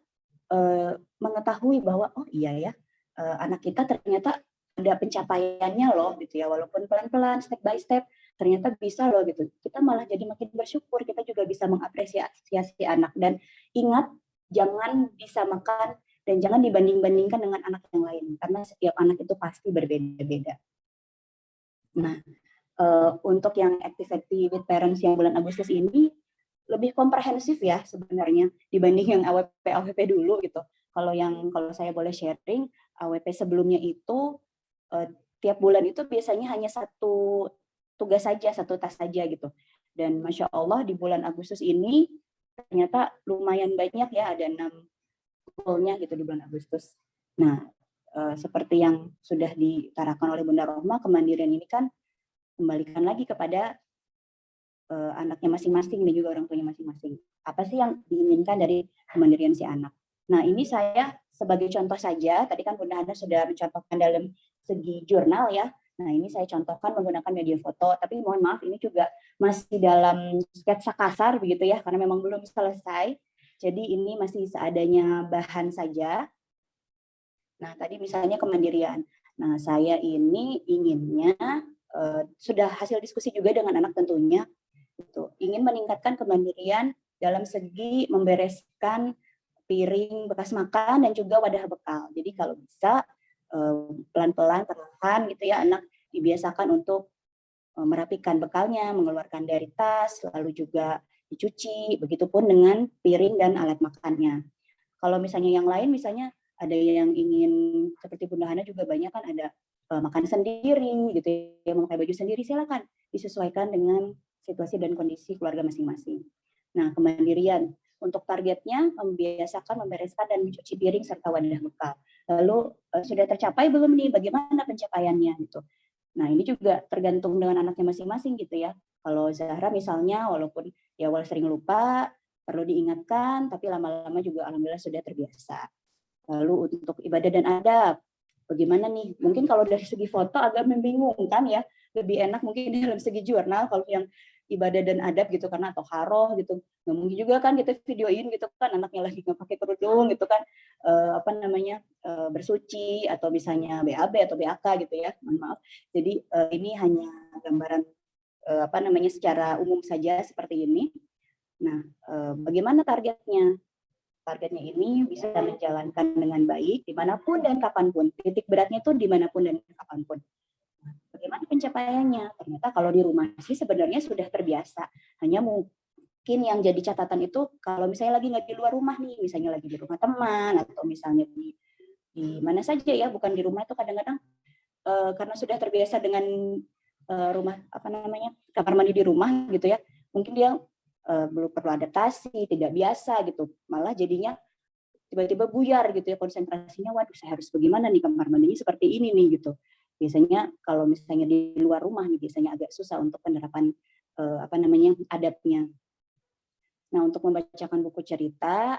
mengetahui bahwa oh iya ya, anak kita ternyata ada pencapaiannya loh gitu ya, walaupun pelan-pelan, step by step, ternyata bisa loh gitu. Kita malah jadi makin bersyukur, kita juga bisa mengapresiasi anak. Dan ingat, jangan disamakan dan jangan dibanding-bandingkan dengan anak yang lain, karena setiap anak itu pasti berbeda-beda. Nah, untuk yang Activity with Parents yang bulan Agustus ini lebih komprehensif ya sebenarnya dibanding yang AWP dulu gitu. Kalau saya boleh sharing, AWP sebelumnya itu tiap bulan itu biasanya hanya satu tugas saja, satu tas saja gitu. Dan Masya Allah di bulan Agustus ini ternyata lumayan banyak ya, ada 6 goalnya gitu di bulan Agustus. Nah, seperti yang sudah ditarakan oleh Bunda Rohma, kemandirian ini kan kembalikan lagi kepada anaknya masing-masing dan juga orang tuanya masing-masing. Apa sih yang diinginkan dari kemandirian si anak? Nah, ini saya sebagai contoh saja, tadi kan Bunda Hana sudah mencontohkan dalam segi jurnal ya. Nah, ini saya contohkan menggunakan media foto, tapi mohon maaf ini juga masih dalam sketsa kasar begitu ya, karena memang belum selesai. Jadi ini masih seadanya bahan saja. Nah, tadi misalnya kemandirian. Nah, saya ini inginnya sudah hasil diskusi juga dengan anak tentunya, gitu. Ingin meningkatkan kemandirian dalam segi membereskan piring bekas makan dan juga wadah bekal. Jadi kalau bisa pelan-pelan, perlahan gitu ya, anak dibiasakan untuk merapikan bekalnya, mengeluarkan dari tas, lalu juga dicuci, begitupun dengan piring dan alat makannya. Kalau misalnya yang lain, misalnya ada yang ingin seperti Bunda Hana juga banyak kan ada makan sendiri gitu ya, memakai baju sendiri, silakan disesuaikan dengan situasi dan kondisi keluarga masing-masing. Nah, kemandirian untuk targetnya membiasakan membereskan dan mencuci piring serta wadah bekal. Lalu sudah tercapai belum nih, bagaimana pencapaiannya gitu. Nah, ini juga tergantung dengan anaknya masing-masing gitu ya. Kalau Zahra misalnya walaupun di awal sering lupa, perlu diingatkan, tapi lama-lama juga alhamdulillah sudah terbiasa. Lalu untuk ibadah dan adab, bagaimana nih? Mungkin kalau dari segi foto agak membingungkan ya, lebih enak mungkin dalam segi jurnal kalau yang ibadah dan adab gitu, karena atau haroh gitu. Nggak mungkin juga kan kita videoin gitu kan anaknya lagi nggak pakai kerudung gitu kan, bersuci atau misalnya BAB atau BAK gitu ya, mohon maaf. Jadi ini hanya gambaran secara umum saja seperti ini. Nah, bagaimana targetnya? Targetnya ini bisa menjalankan dengan baik dimanapun dan kapanpun. Titik beratnya itu dimanapun dan kapanpun. Bagaimana pencapaiannya? Ternyata kalau di rumah sih sebenarnya sudah terbiasa. Hanya mungkin yang jadi catatan itu kalau misalnya lagi nggak di luar rumah nih, misalnya lagi di rumah teman atau misalnya di mana saja ya, bukan di rumah, itu kadang-kadang karena sudah terbiasa dengan kamar mandi di rumah gitu ya, mungkin dia belum perlu adaptasi, tidak biasa gitu, malah jadinya tiba-tiba buyar gitu ya konsentrasinya, waduh saya harus bagaimana nih, kamar mandinya seperti ini nih gitu. Biasanya kalau misalnya di luar rumah nih biasanya agak susah untuk penerapan adabnya. Nah, untuk membacakan buku cerita,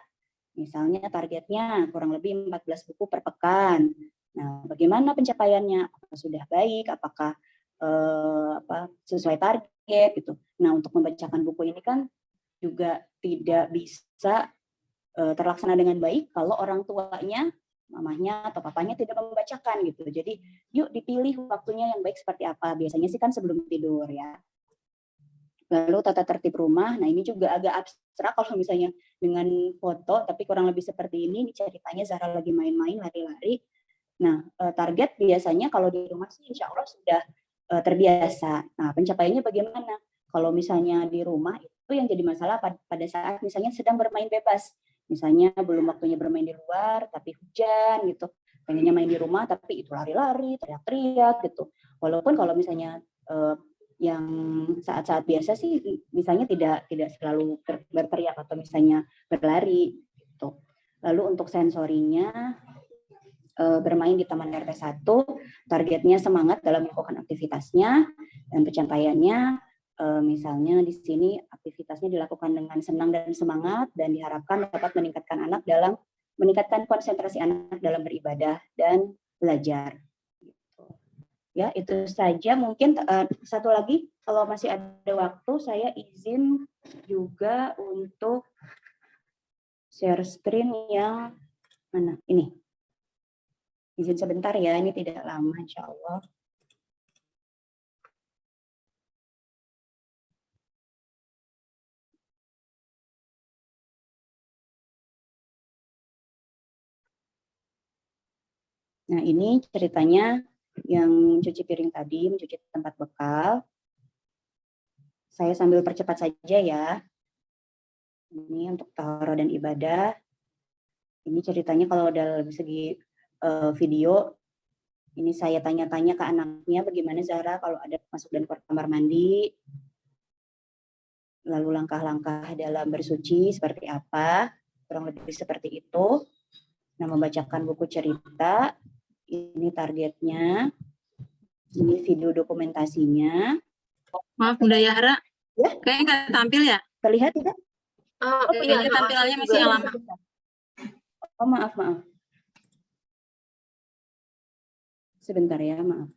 misalnya targetnya kurang lebih 14 buku per pekan. Nah, bagaimana pencapaiannya? Apakah sudah baik? Apakah sesuai target gitu. Nah, untuk membacakan buku ini kan juga tidak bisa terlaksana dengan baik kalau orang tuanya, mamahnya atau papanya tidak membacakan gitu. Jadi yuk dipilih waktunya yang baik seperti apa. Biasanya sih kan sebelum tidur ya. Lalu tata tertib rumah, nah ini juga agak abstrak kalau misalnya dengan foto, tapi kurang lebih seperti ini ceritanya Zahra lagi main-main, lari-lari. Nah, target biasanya kalau di rumah sih insya Allah sudah terbiasa. Nah, pencapaiannya bagaimana? Kalau misalnya di rumah itu yang jadi masalah pada saat misalnya sedang bermain bebas. Misalnya belum waktunya bermain di luar, tapi hujan gitu. Pengennya main di rumah, tapi itu lari-lari, teriak-teriak gitu. Walaupun kalau misalnya yang saat-saat biasa sih misalnya tidak selalu berteriak atau misalnya berlari gitu. Lalu untuk sensorinya bermain di Taman RT 1, targetnya semangat dalam melakukan aktivitasnya dan pencapaiannya misalnya di sini aktivitasnya dilakukan dengan senang dan semangat dan diharapkan dapat meningkatkan konsentrasi anak dalam beribadah dan belajar. Ya, itu saja. Mungkin satu lagi, kalau masih ada waktu, saya izin juga untuk share screen yang mana? Ini. Izin sebentar ya, ini tidak lama insya Allah. Nah, ini ceritanya yang mencuci piring tadi, mencuci tempat bekal. Saya sambil percepat saja ya. Ini untuk taruh dan ibadah. Ini ceritanya kalau dalam segi video, ini saya tanya-tanya ke anaknya bagaimana Zahra kalau ada masuk dan keluar kamar mandi, lalu langkah-langkah dalam bersuci seperti apa, kurang lebih seperti itu. Nah, membacakan buku cerita, ini targetnya, ini video dokumentasinya. Maaf Bunda Yahra, ya? Kayaknya nggak tampil ya? Terlihat tidak? Iya, tampilannya masih yang lama. Oh, maaf. Sebentar ya, maaf.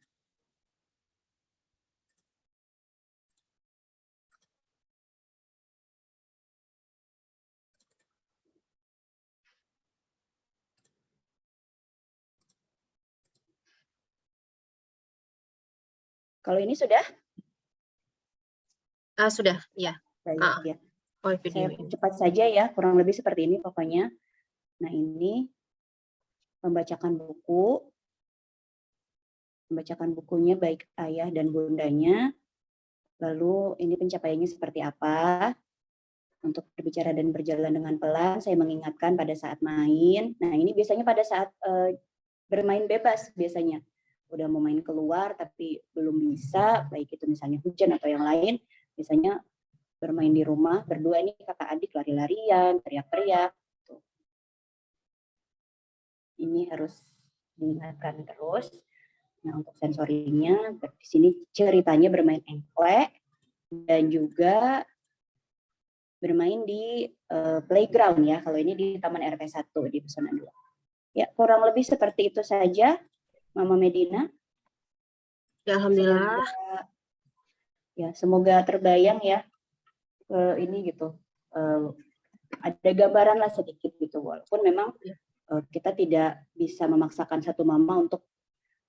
Kalau ini sudah? Sudah, ya. Ya. Oh, video saya ini. cepat saja ya, kurang lebih seperti ini pokoknya. Nah, ini membacakan bukunya baik ayah dan bundanya. Lalu ini pencapaiannya seperti apa? Untuk berbicara dan berjalan dengan pelan, saya mengingatkan pada saat main. Nah, ini biasanya pada saat bermain bebas biasanya. Udah mau main keluar tapi belum bisa, baik itu misalnya hujan atau yang lain, biasanya bermain di rumah, berdua ini kakak adik lari-larian, teriak-teriak. Ini harus diingatkan terus. Nah, untuk sensorinya, di sini ceritanya bermain engklek dan juga bermain di playground ya. Kalau ini di Taman RT 1 di Pesona 2. Ya, kurang lebih seperti itu saja, Mama Medina. Ya, alhamdulillah. Semoga terbayang ya. Ini gitu. Ada gambaran lah sedikit gitu, walaupun memang kita tidak bisa memaksakan satu mama untuk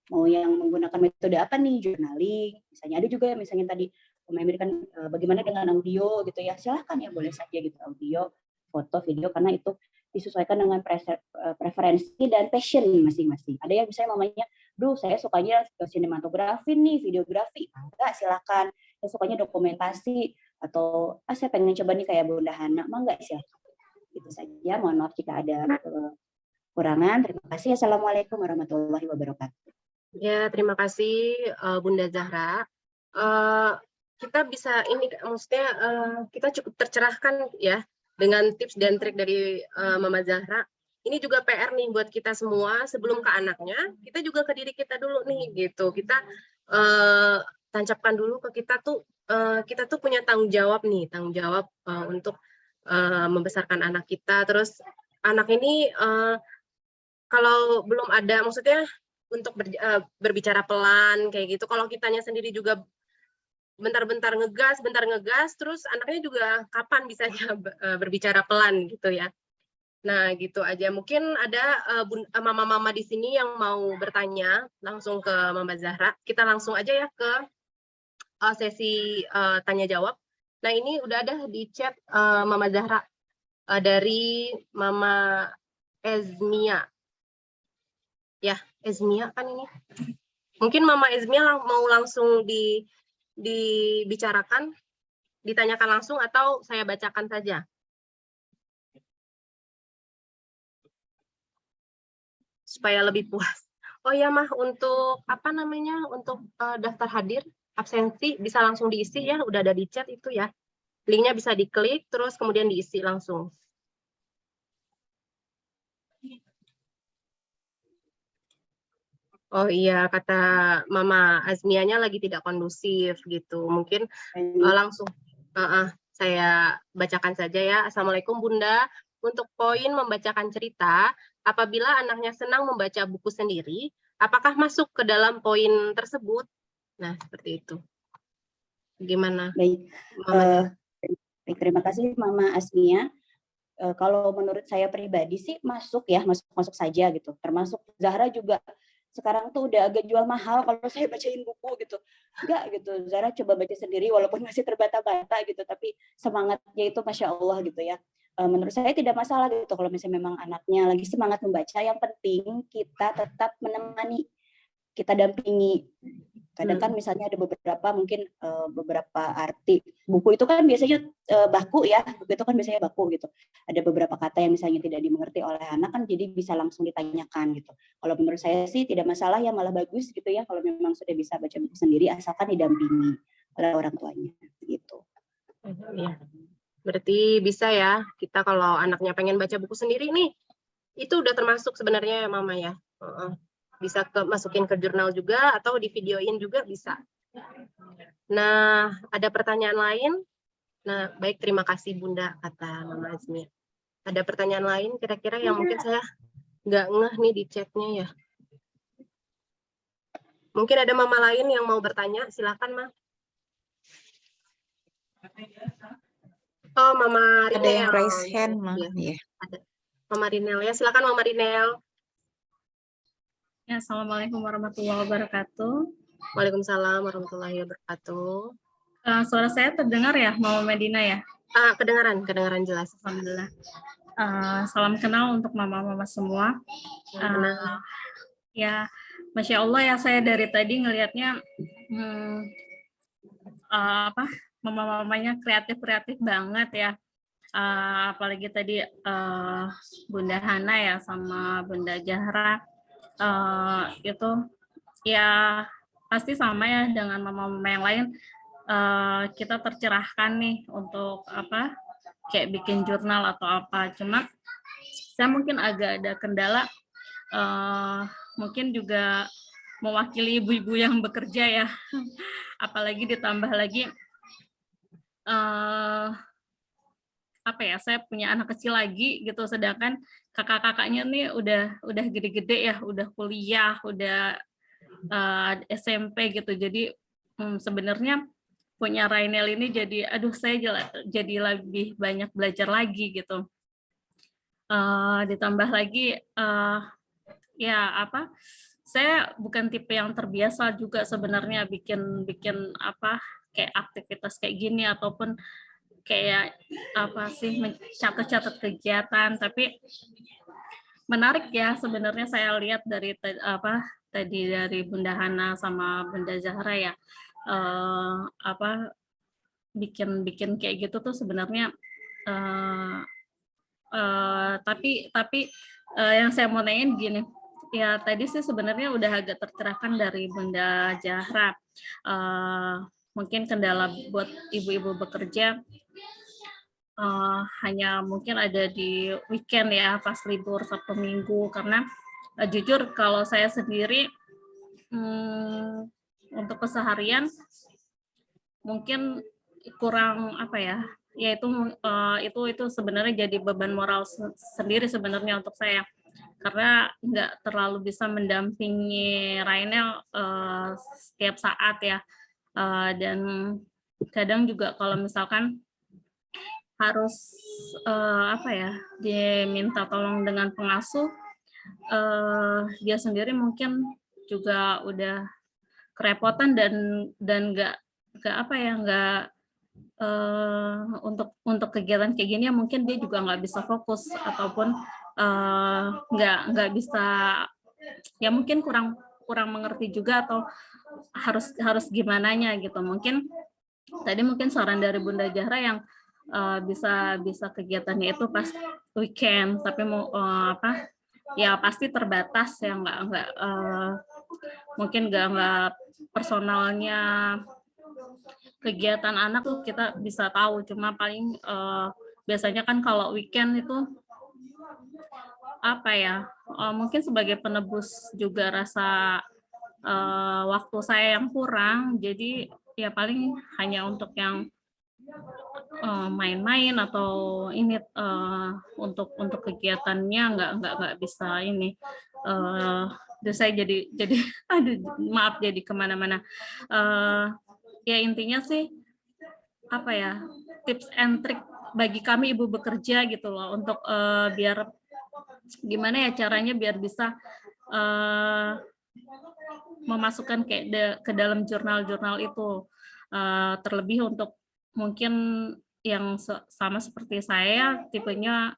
mau yang menggunakan metode apa nih, journaling, misalnya ada juga misalnya tadi memberikan bagaimana dengan audio gitu ya, silahkan ya, boleh saja gitu, audio, foto, video, karena itu disesuaikan dengan preferensi dan passion masing-masing. Ada yang misalnya mamanya, saya sukanya sinematografi nih, videografi, enggak, silakan. Saya sukanya dokumentasi, atau saya pengen coba nih kayak Bunda Hana, enggak, silakan. Itu saja, mohon maaf jika ada kekurangan. Terima kasih. Assalamualaikum warahmatullahi wabarakatuh. Ya, terima kasih Bunda Zahra. kita bisa ini, maksudnya kita cukup tercerahkan ya dengan tips dan trik dari Mama Zahra. Ini juga PR nih buat kita semua, sebelum ke anaknya, kita juga ke diri kita dulu nih gitu. Kita tancapkan dulu ke kita tuh punya tanggung jawab nih, tanggung jawab untuk membesarkan anak kita. Terus anak ini kalau belum ada, maksudnya untuk berbicara pelan kayak gitu. Kalau kitanya sendiri juga bentar-bentar ngegas, terus anaknya juga kapan bisanya berbicara pelan gitu ya. Nah, gitu aja. Mungkin ada mama-mama di sini yang mau bertanya langsung ke Mama Zahra. Kita langsung aja ya ke sesi tanya jawab. Nah, ini udah ada di chat Mama Zahra dari Mama Ezmia. Ya, Ezmia kan ini. Mungkin Mama Ezmia mau langsung dibicarakan, ditanyakan langsung, atau saya bacakan saja? Supaya lebih puas. Oh ya Mah, untuk apa namanya, untuk daftar hadir, absensi bisa langsung diisi ya, udah ada di chat itu ya. Linknya bisa diklik, terus kemudian diisi langsung. Oh iya, kata Mama Azmianya lagi tidak kondusif gitu. Mungkin langsung saya bacakan saja ya. Assalamualaikum Bunda. Untuk poin membacakan cerita, apabila anaknya senang membaca buku sendiri, apakah masuk ke dalam poin tersebut? Nah, seperti itu. Gimana? Baik, baik, terima kasih Mama Azmia. Kalau menurut saya pribadi sih masuk ya, masuk saja gitu. Termasuk Zahra juga sekarang tuh udah agak jual mahal kalau saya bacain buku gitu. Enggak gitu, Zahra coba baca sendiri walaupun masih terbata-bata gitu, tapi semangatnya itu Masya Allah gitu ya. Menurut saya tidak masalah gitu kalau misalnya memang anaknya lagi semangat membaca, yang penting kita tetap menemani, kita dampingi. Kadang kan misalnya ada beberapa arti buku itu kan biasanya baku ya, buku itu kan biasanya baku gitu. Ada beberapa kata yang misalnya tidak dimengerti oleh anak kan, jadi bisa langsung ditanyakan gitu. Kalau menurut saya sih tidak masalah ya, malah bagus gitu ya kalau memang sudah bisa baca buku sendiri asalkan didampingi oleh orang tuanya gitu. Iya. Berarti bisa ya, kita kalau anaknya pengen baca buku sendiri nih, itu udah termasuk sebenarnya ya Mama ya. Bisa masukin ke jurnal juga atau di videoin juga bisa. Nah, ada pertanyaan lain? Nah, baik, terima kasih Bunda, kata Mama Azmi. Ada pertanyaan lain kira-kira yang mungkin saya nggak ngeh nih di chatnya ya. Mungkin ada Mama lain yang mau bertanya, silakan Ma. Oh, Mama Rinel. Ada yang raise hand, Ma. Ya. Ada. Mama Rinel ya, silakan Mama Rinel. Ya, Assalamualaikum warahmatullahi wabarakatuh. Waalaikumsalam warahmatullahi wabarakatuh. Suara saya terdengar ya, Mama Medina ya? Kedengaran jelas. Alhamdulillah. Salam kenal untuk mama-mama semua. Ya, Masya Allah ya, saya dari tadi ngelihatnya mama-mamanya kreatif banget ya. Apalagi tadi Bunda Hana ya sama Bunda Zahra. Itu ya pasti sama ya dengan mama-mama yang lain, kita tercerahkan nih untuk kayak bikin jurnal atau apa. Cuma saya mungkin agak ada kendala, mungkin juga mewakili ibu-ibu yang bekerja ya, apalagi ditambah lagi saya punya anak kecil lagi gitu, sedangkan kakak-kakaknya nih udah gede-gede ya, udah kuliah, udah SMP gitu. Jadi sebenarnya punya Rainel ini jadi saya jadi lebih banyak belajar lagi gitu. Ditambah lagi saya bukan tipe yang terbiasa juga sebenarnya bikin kayak aktivitas kayak gini ataupun kayak mencatat kegiatan, tapi menarik ya sebenarnya saya lihat dari tadi dari Bunda Hana sama Bunda Zahra ya, bikin kayak gitu tuh sebenarnya tapi yang saya mau nanyain gini ya, tadi sih sebenarnya udah agak tercerahkan dari Bunda Zahra. mungkin kendala buat ibu-ibu bekerja hanya mungkin ada di weekend ya, pas libur Sabtu Minggu, karena jujur kalau saya sendiri untuk keseharian mungkin kurang apa ya, yaitu itu sebenarnya jadi beban moral sendiri sebenarnya untuk saya, karena nggak terlalu bisa mendampingi Rainel setiap saat ya, dan kadang juga kalau misalkan harus apa ya, diminta tolong dengan pengasuh, dia sendiri mungkin juga udah kerepotan dan nggak apa ya, nggak untuk kegiatan kayak gini ya, mungkin dia juga nggak bisa fokus ataupun nggak bisa ya, mungkin kurang mengerti juga atau harus gimananya gitu. Mungkin tadi mungkin saran dari Bunda Zahra yang bisa kegiatannya itu pas weekend, tapi mau apa ya, pasti terbatas ya, nggak mungkin nggak personalnya kegiatan anak tuh kita bisa tahu, cuma paling biasanya kan kalau weekend itu apa ya, mungkin sebagai penebus juga rasa waktu saya yang kurang, jadi ya paling hanya untuk yang main-main atau ini untuk kegiatannya nggak bisa ini. Terus saya jadi aduh, maaf jadi kemana-mana. Ya intinya sih apa ya, tips and trick bagi kami ibu bekerja gitu loh, untuk biar gimana ya caranya biar bisa memasukkan ke dalam jurnal-jurnal itu, terlebih untuk mungkin yang sama seperti saya tipenya,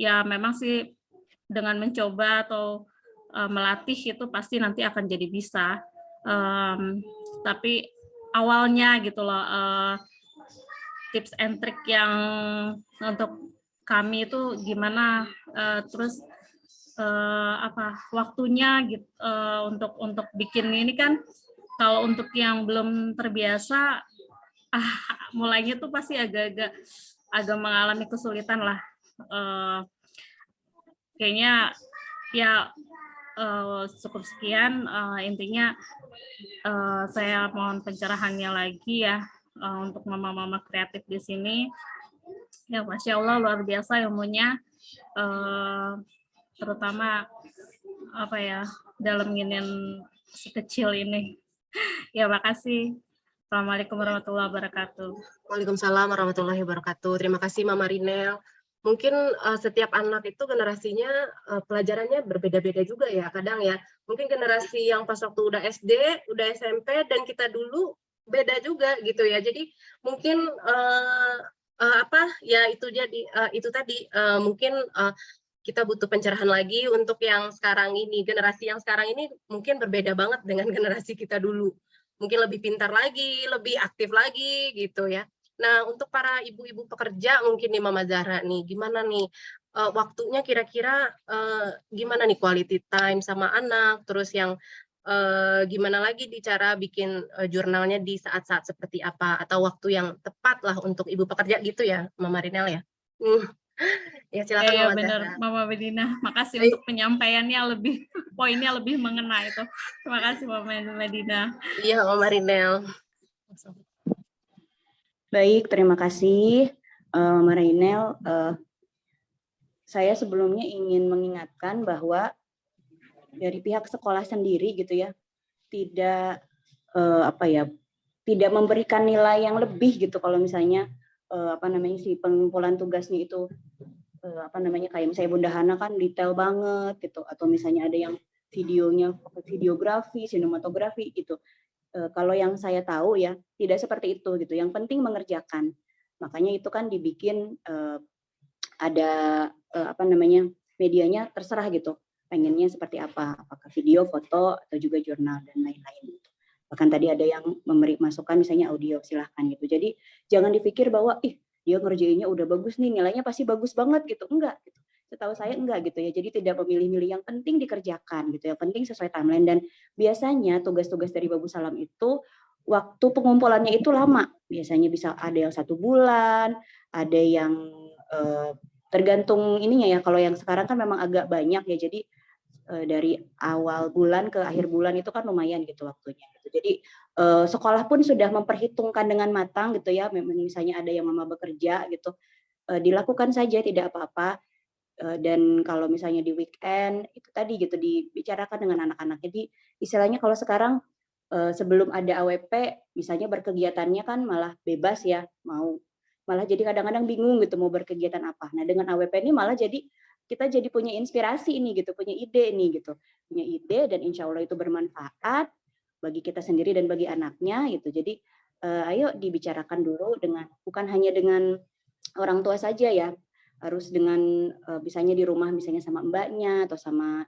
ya memang sih dengan mencoba atau melatih itu pasti nanti akan jadi bisa, tapi awalnya gitu loh, tips and trick yang untuk kami itu gimana, terus apa waktunya gitu, untuk bikin ini kan, kalau untuk yang belum terbiasa mulainya tuh pasti agak mengalami kesulitan lah. Kayaknya ya cukup sekian, intinya saya mohon pencerahannya lagi ya untuk mama-mama kreatif di sini. Ya Masya Allah luar biasa ilmunya, terutama apa ya, dalam nginin si kecil ini. Ya makasih. Assalamualaikum warahmatullahi wabarakatuh. Waalaikumsalam warahmatullahi wabarakatuh. Terima kasih Mama Rinel. Mungkin setiap anak itu generasinya pelajarannya berbeda-beda juga ya kadang ya. Mungkin generasi yang pas waktu udah SD, udah SMP, dan kita dulu beda juga gitu ya. Jadi mungkin apa ya, itu jadi itu tadi mungkin kita butuh pencerahan lagi untuk yang sekarang ini. Generasi yang sekarang ini mungkin berbeda banget dengan generasi kita dulu. Mungkin lebih pintar lagi, lebih aktif lagi gitu ya. Nah, untuk para ibu-ibu pekerja mungkin nih Mama Zahra nih, gimana nih waktunya kira-kira gimana nih quality time sama anak, terus yang gimana lagi di cara bikin jurnalnya di saat-saat seperti apa, atau waktu yang tepat lah untuk ibu pekerja gitu ya, Mama Rinel ya. Ya silakan ya, Mama benar, Zahra. Mama Medina. Makasih untuk penyampaiannya, poinnya lebih mengena itu. Terima kasih Mama Medina. Iya Mama Rinel. Baik, terima kasih Mama Rinel. Saya sebelumnya ingin mengingatkan bahwa dari pihak sekolah sendiri gitu ya, tidak tidak memberikan nilai yang lebih gitu kalau misalnya si pengumpulan tugasnya itu kayak misalnya Bunda Hana kan detail banget gitu, atau misalnya ada yang videonya videografi, sinematografi gitu. Kalau yang saya tahu ya tidak seperti itu gitu. Yang penting mengerjakan. Makanya itu kan dibikin ada medianya terserah gitu. Pengennya seperti apa? Apakah video, foto, atau juga jurnal dan lain-lain. Bahkan tadi ada yang memberi masukan misalnya audio, silahkan gitu. Jadi jangan dipikir bahwa dia ngerjainnya udah bagus nih, nilainya pasti bagus banget gitu. Enggak gitu. Setahu saya enggak gitu ya. Jadi tidak memilih-milih, yang penting dikerjakan gitu. Yang penting sesuai timeline. Dan biasanya tugas-tugas dari Babu Salam itu waktu pengumpulannya itu lama. Biasanya bisa ada yang 1 bulan, ada yang tergantung ininya ya. Kalau yang sekarang kan memang agak banyak ya, jadi dari awal bulan ke akhir bulan itu kan lumayan gitu waktunya. Jadi sekolah pun sudah memperhitungkan dengan matang gitu ya. Misalnya ada yang mama bekerja gitu, dilakukan saja tidak apa-apa. Dan kalau misalnya di weekend itu tadi gitu dibicarakan dengan anak-anak. Jadi istilahnya kalau sekarang sebelum ada AWP misalnya berkegiatannya kan malah bebas ya, malah jadi kadang-kadang bingung gitu mau berkegiatan apa. Nah dengan AWP ini malah jadi kita jadi punya inspirasi ini gitu, punya ide nih gitu, punya ide dan insya Allah itu bermanfaat bagi kita sendiri dan bagi anaknya gitu. Jadi ayo dibicarakan dulu dengan bukan hanya dengan orang tua saja ya, harus dengan misalnya di rumah misalnya sama mbaknya atau sama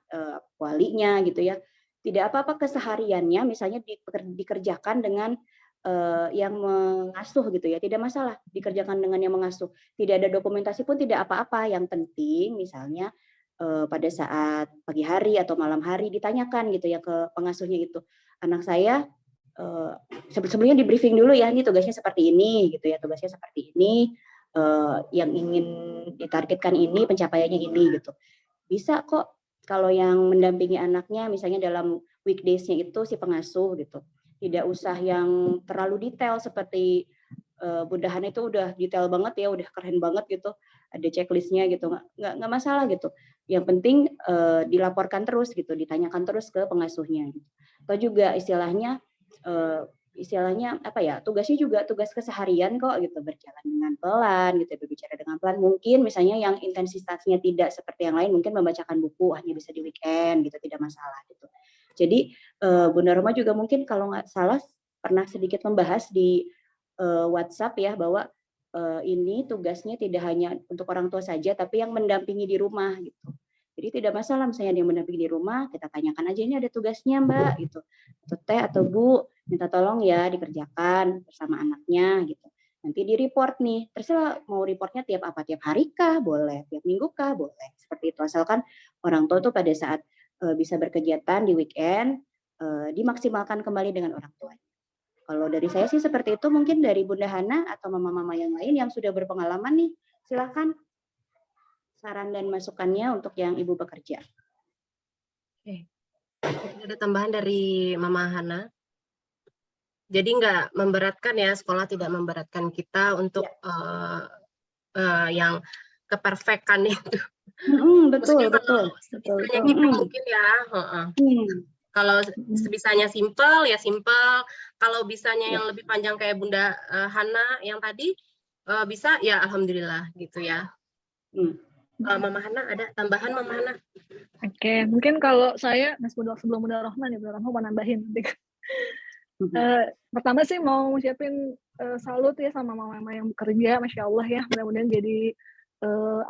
walinya gitu ya. Tidak apa-apa kesehariannya misalnya dikerjakan dengan yang mengasuh gitu ya, tidak masalah dikerjakan dengan yang mengasuh. Tidak ada dokumentasi pun tidak apa-apa, yang penting misalnya pada saat pagi hari atau malam hari ditanyakan gitu ya ke pengasuhnya itu, anak saya sebelumnya di briefing dulu ya, ini tugasnya seperti ini gitu ya, tugasnya seperti ini, yang ingin ditargetkan ini, pencapaiannya ini gitu. Bisa kok kalau yang mendampingi anaknya misalnya dalam weekdays-nya itu si pengasuh gitu. Tidak usah yang terlalu detail seperti Bunda Hana itu udah detail banget ya, udah keren banget gitu. Ada checklist-nya gitu, nggak masalah gitu. Yang penting dilaporkan terus gitu, ditanyakan terus ke pengasuhnya. Gitu. Atau juga istilahnya apa ya, tugasnya juga tugas keseharian kok gitu, berjalan dengan pelan gitu, berbicara dengan pelan. Mungkin misalnya yang intensitasnya tidak seperti yang lain, mungkin membacakan buku hanya bisa di weekend gitu, tidak masalah gitu. Jadi Bunda Roma juga mungkin kalau nggak salah pernah sedikit membahas di WhatsApp ya bahwa ini tugasnya tidak hanya untuk orang tua saja, tapi yang mendampingi di rumah gitu. Jadi tidak masalah misalnya dia mendampingi di rumah, kita tanyakan aja ini ada tugasnya Mbak gitu, atau Teh atau Bu minta tolong ya dikerjakan bersama anaknya gitu. Nanti di report nih, terserah mau reportnya tiap apa, tiap hari kah boleh, tiap minggu kah boleh, seperti itu asalkan orang tua tuh pada saat bisa berkegiatan di weekend dimaksimalkan kembali dengan orang tua. Kalau dari saya sih seperti itu, mungkin dari Bunda Hana atau mama-mama yang lain yang sudah berpengalaman nih, silakan saran dan masukannya untuk yang ibu bekerja. Oke. Ada tambahan dari Mama Hana? Jadi nggak memberatkan ya, sekolah tidak memberatkan kita untuk yang keperfekan itu. Betul. Sebisanya kita mungkin ya. Kalau sebisanya simple ya simple. Kalau bisanya yang lebih panjang kayak Bunda Hana yang tadi bisa ya alhamdulillah gitu ya. Mama Hana ada tambahan Mama Hana? Oke, mungkin kalau saya sebelum Bunda Rohman ya, Bunda Rohman mau nambahin. Pertama sih mau ngucapin salut ya sama mama-mama yang bekerja, Masya Allah ya, mudah-mudahan jadi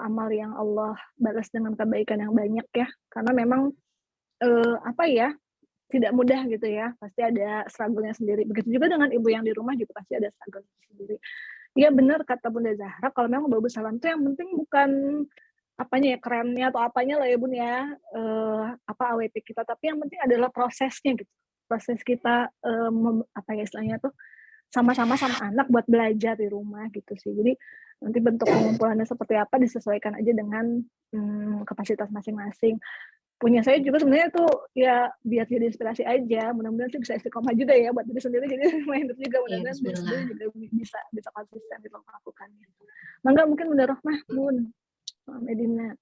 amal yang Allah balas dengan kebaikan yang banyak ya, karena memang apa ya, tidak mudah gitu ya, pasti ada struggle-nya sendiri. Begitu juga dengan ibu yang di rumah juga pasti ada struggle-nya sendiri. Iya benar kata Bunda Zahra, kalau memang bagus salam itu yang penting bukan apanya ya, kerennya atau apanya lah ya Bun ya, apa AWP kita, tapi yang penting adalah prosesnya gitu. Proses kita apa ya istilahnya tuh sama-sama sama anak buat belajar di rumah gitu sih. Jadi nanti bentuk pengumpulannya seperti apa disesuaikan aja dengan kapasitas masing-masing. Punya saya juga sebenarnya tuh ya biar jadi inspirasi aja. Mudah-mudahan sih bisa istiqomah juga ya buat diri sendiri, jadi minded juga mudah-mudahan diri sendiri juga bisa konsisten di melakukannya. Mangga mungkin Bunda Rohmah, Bun Medina.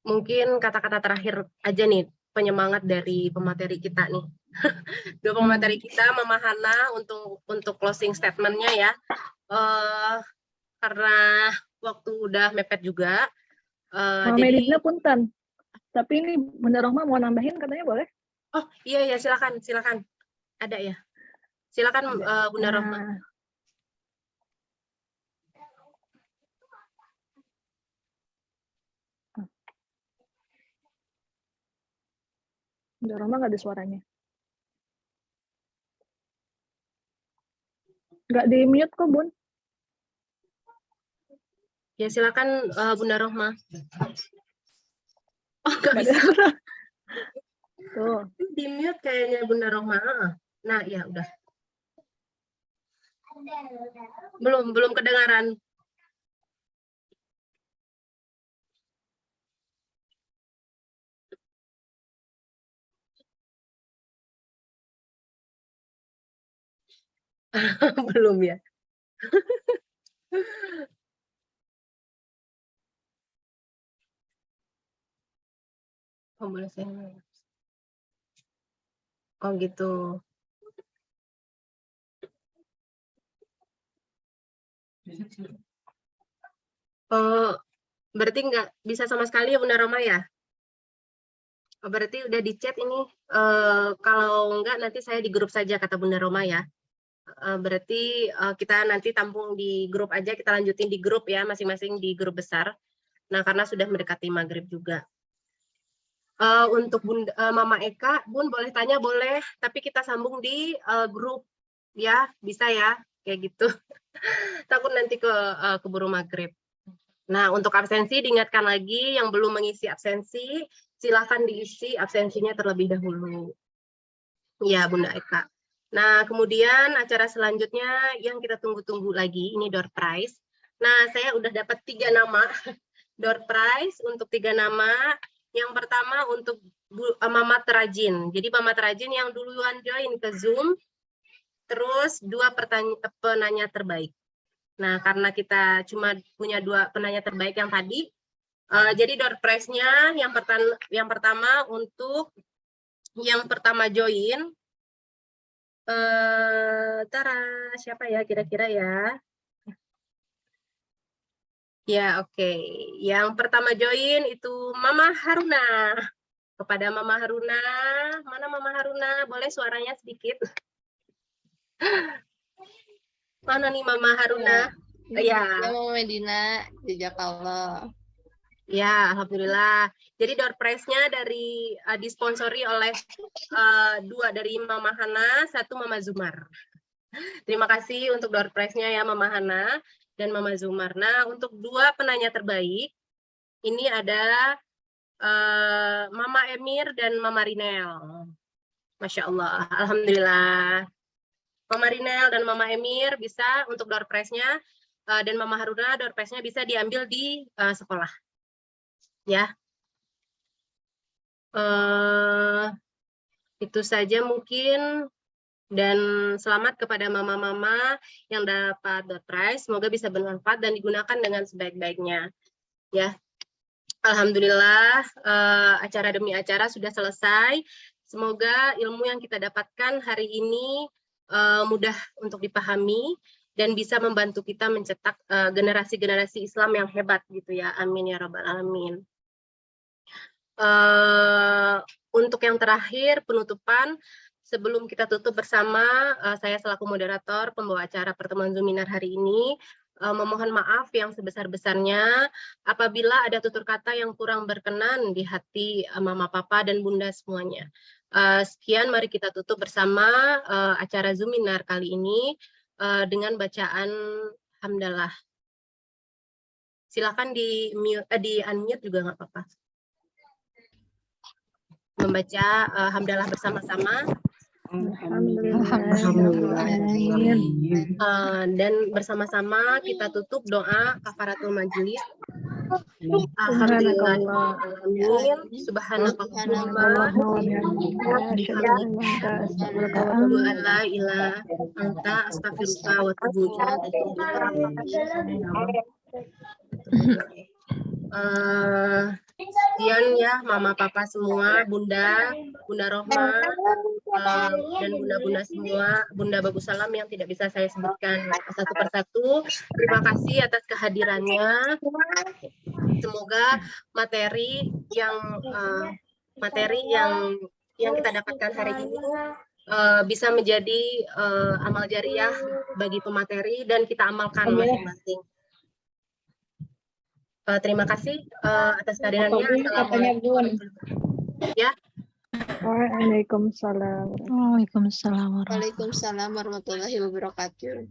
Mungkin kata-kata terakhir aja nih, penyemangat dari pemateri kita nih. Dua pemateri kita, Mama Hana untuk closing statement-nya ya. Karena waktu udah mepet juga. Mama Medina punten. Tapi ini Bunda Rohmah mau nambahin katanya boleh? Oh iya silakan. Ada ya. Silakan Bunda Rohmah. Bunda Rohmah nggak ada suaranya. Nggak di mute kok Bun. Ya silakan Bunda Rohmah. Oh nggak bisa. Tuh. Di mute kayaknya Bunda Rohmah. Nah ya udah. Belum kedengaran. Belum ya. Oh, boleh saya. Oh gitu. Oh, berarti nggak bisa sama sekali ya Bunda Roma ya? Oh, berarti udah di chat ini. Kalau enggak nanti saya di grup saja kata Bunda Roma ya. Berarti kita nanti tampung di grup aja, kita lanjutin di grup ya, masing-masing di grup besar. Nah, karena sudah mendekati maghrib juga. Untuk Mama Eka, Bun boleh tanya boleh, tapi kita sambung di grup ya, bisa ya, kayak gitu. Takut nanti keburu maghrib. Nah, untuk absensi diingatkan lagi yang belum mengisi absensi, silakan diisi absensinya terlebih dahulu. Ya, Bunda Eka. Nah, kemudian acara selanjutnya yang kita tunggu-tunggu lagi, ini door prize. Nah, saya udah dapat 3 nama door prize untuk 3 nama. Yang pertama untuk Mama Terajin. Jadi Mama Terajin yang duluan join ke Zoom, terus 2 penanya terbaik. Nah, karena kita cuma punya 2 penanya terbaik yang tadi, jadi door prize-nya yang pertama untuk yang pertama join, siapa ya kira-kira ya? Ya, oke. Yang pertama join itu Mama Haruna. Kepada Mama Haruna, mana Mama Haruna? Boleh suaranya sedikit? Mana nih Mama Haruna? Ya. Mama Medina, jejak Allah. Ya, alhamdulillah. Jadi door prize-nya dari disponsori oleh 2 dari Mama Hana, 1 Mama Zumar. Terima kasih untuk door prize-nya ya Mama Hana dan Mama Zumar. Nah, untuk 2 penanya terbaik, ini ada Mama Emir dan Mama Rinel. Masya Allah, alhamdulillah. Mama Rinel dan Mama Emir bisa untuk door prize-nya, dan Mama Haruna door prize-nya bisa diambil di sekolah. Ya, itu saja mungkin, dan selamat kepada mama-mama yang dapat door prize, semoga bisa bermanfaat dan digunakan dengan sebaik-baiknya ya. Alhamdulillah, acara demi acara sudah selesai. Semoga ilmu yang kita dapatkan hari ini mudah untuk dipahami dan bisa membantu kita mencetak generasi-generasi Islam yang hebat gitu ya. Amin ya rabbal alamin. Untuk yang terakhir, penutupan, sebelum kita tutup bersama, saya selaku moderator pembawa acara pertemuan Zuminar hari ini, memohon maaf yang sebesar-besarnya apabila ada tutur kata yang kurang berkenan di hati Mama, Papa, dan Bunda semuanya. Sekian, mari kita tutup bersama acara Zuminar kali ini dengan bacaan hamdalah. Silakan di unmute juga nggak apa-apa. Membaca hamdalah bersama-sama. Dan bersama-sama kita tutup doa kafaratul majelis. Alhamdulillahirrahmanirrahim. Subhanakallahumma bihamdika la ilaha anta astaghfiruka wa atubu ilaik. Sekian ya Mama Papa semua, Bunda Rohma, dan Bunda-Bunda semua, Bunda Bagus Salam yang tidak bisa saya sebutkan satu persatu. Terima kasih atas kehadirannya. Semoga materi yang kita dapatkan hari ini bisa menjadi amal jariah bagi pemateri dan kita amalkan masing-masing. Terima kasih atas kehadirannya. Assalamualaikum. Ya. Waalaikumsalam. Waalaikumsalam warahmatullahi wabarakatuh.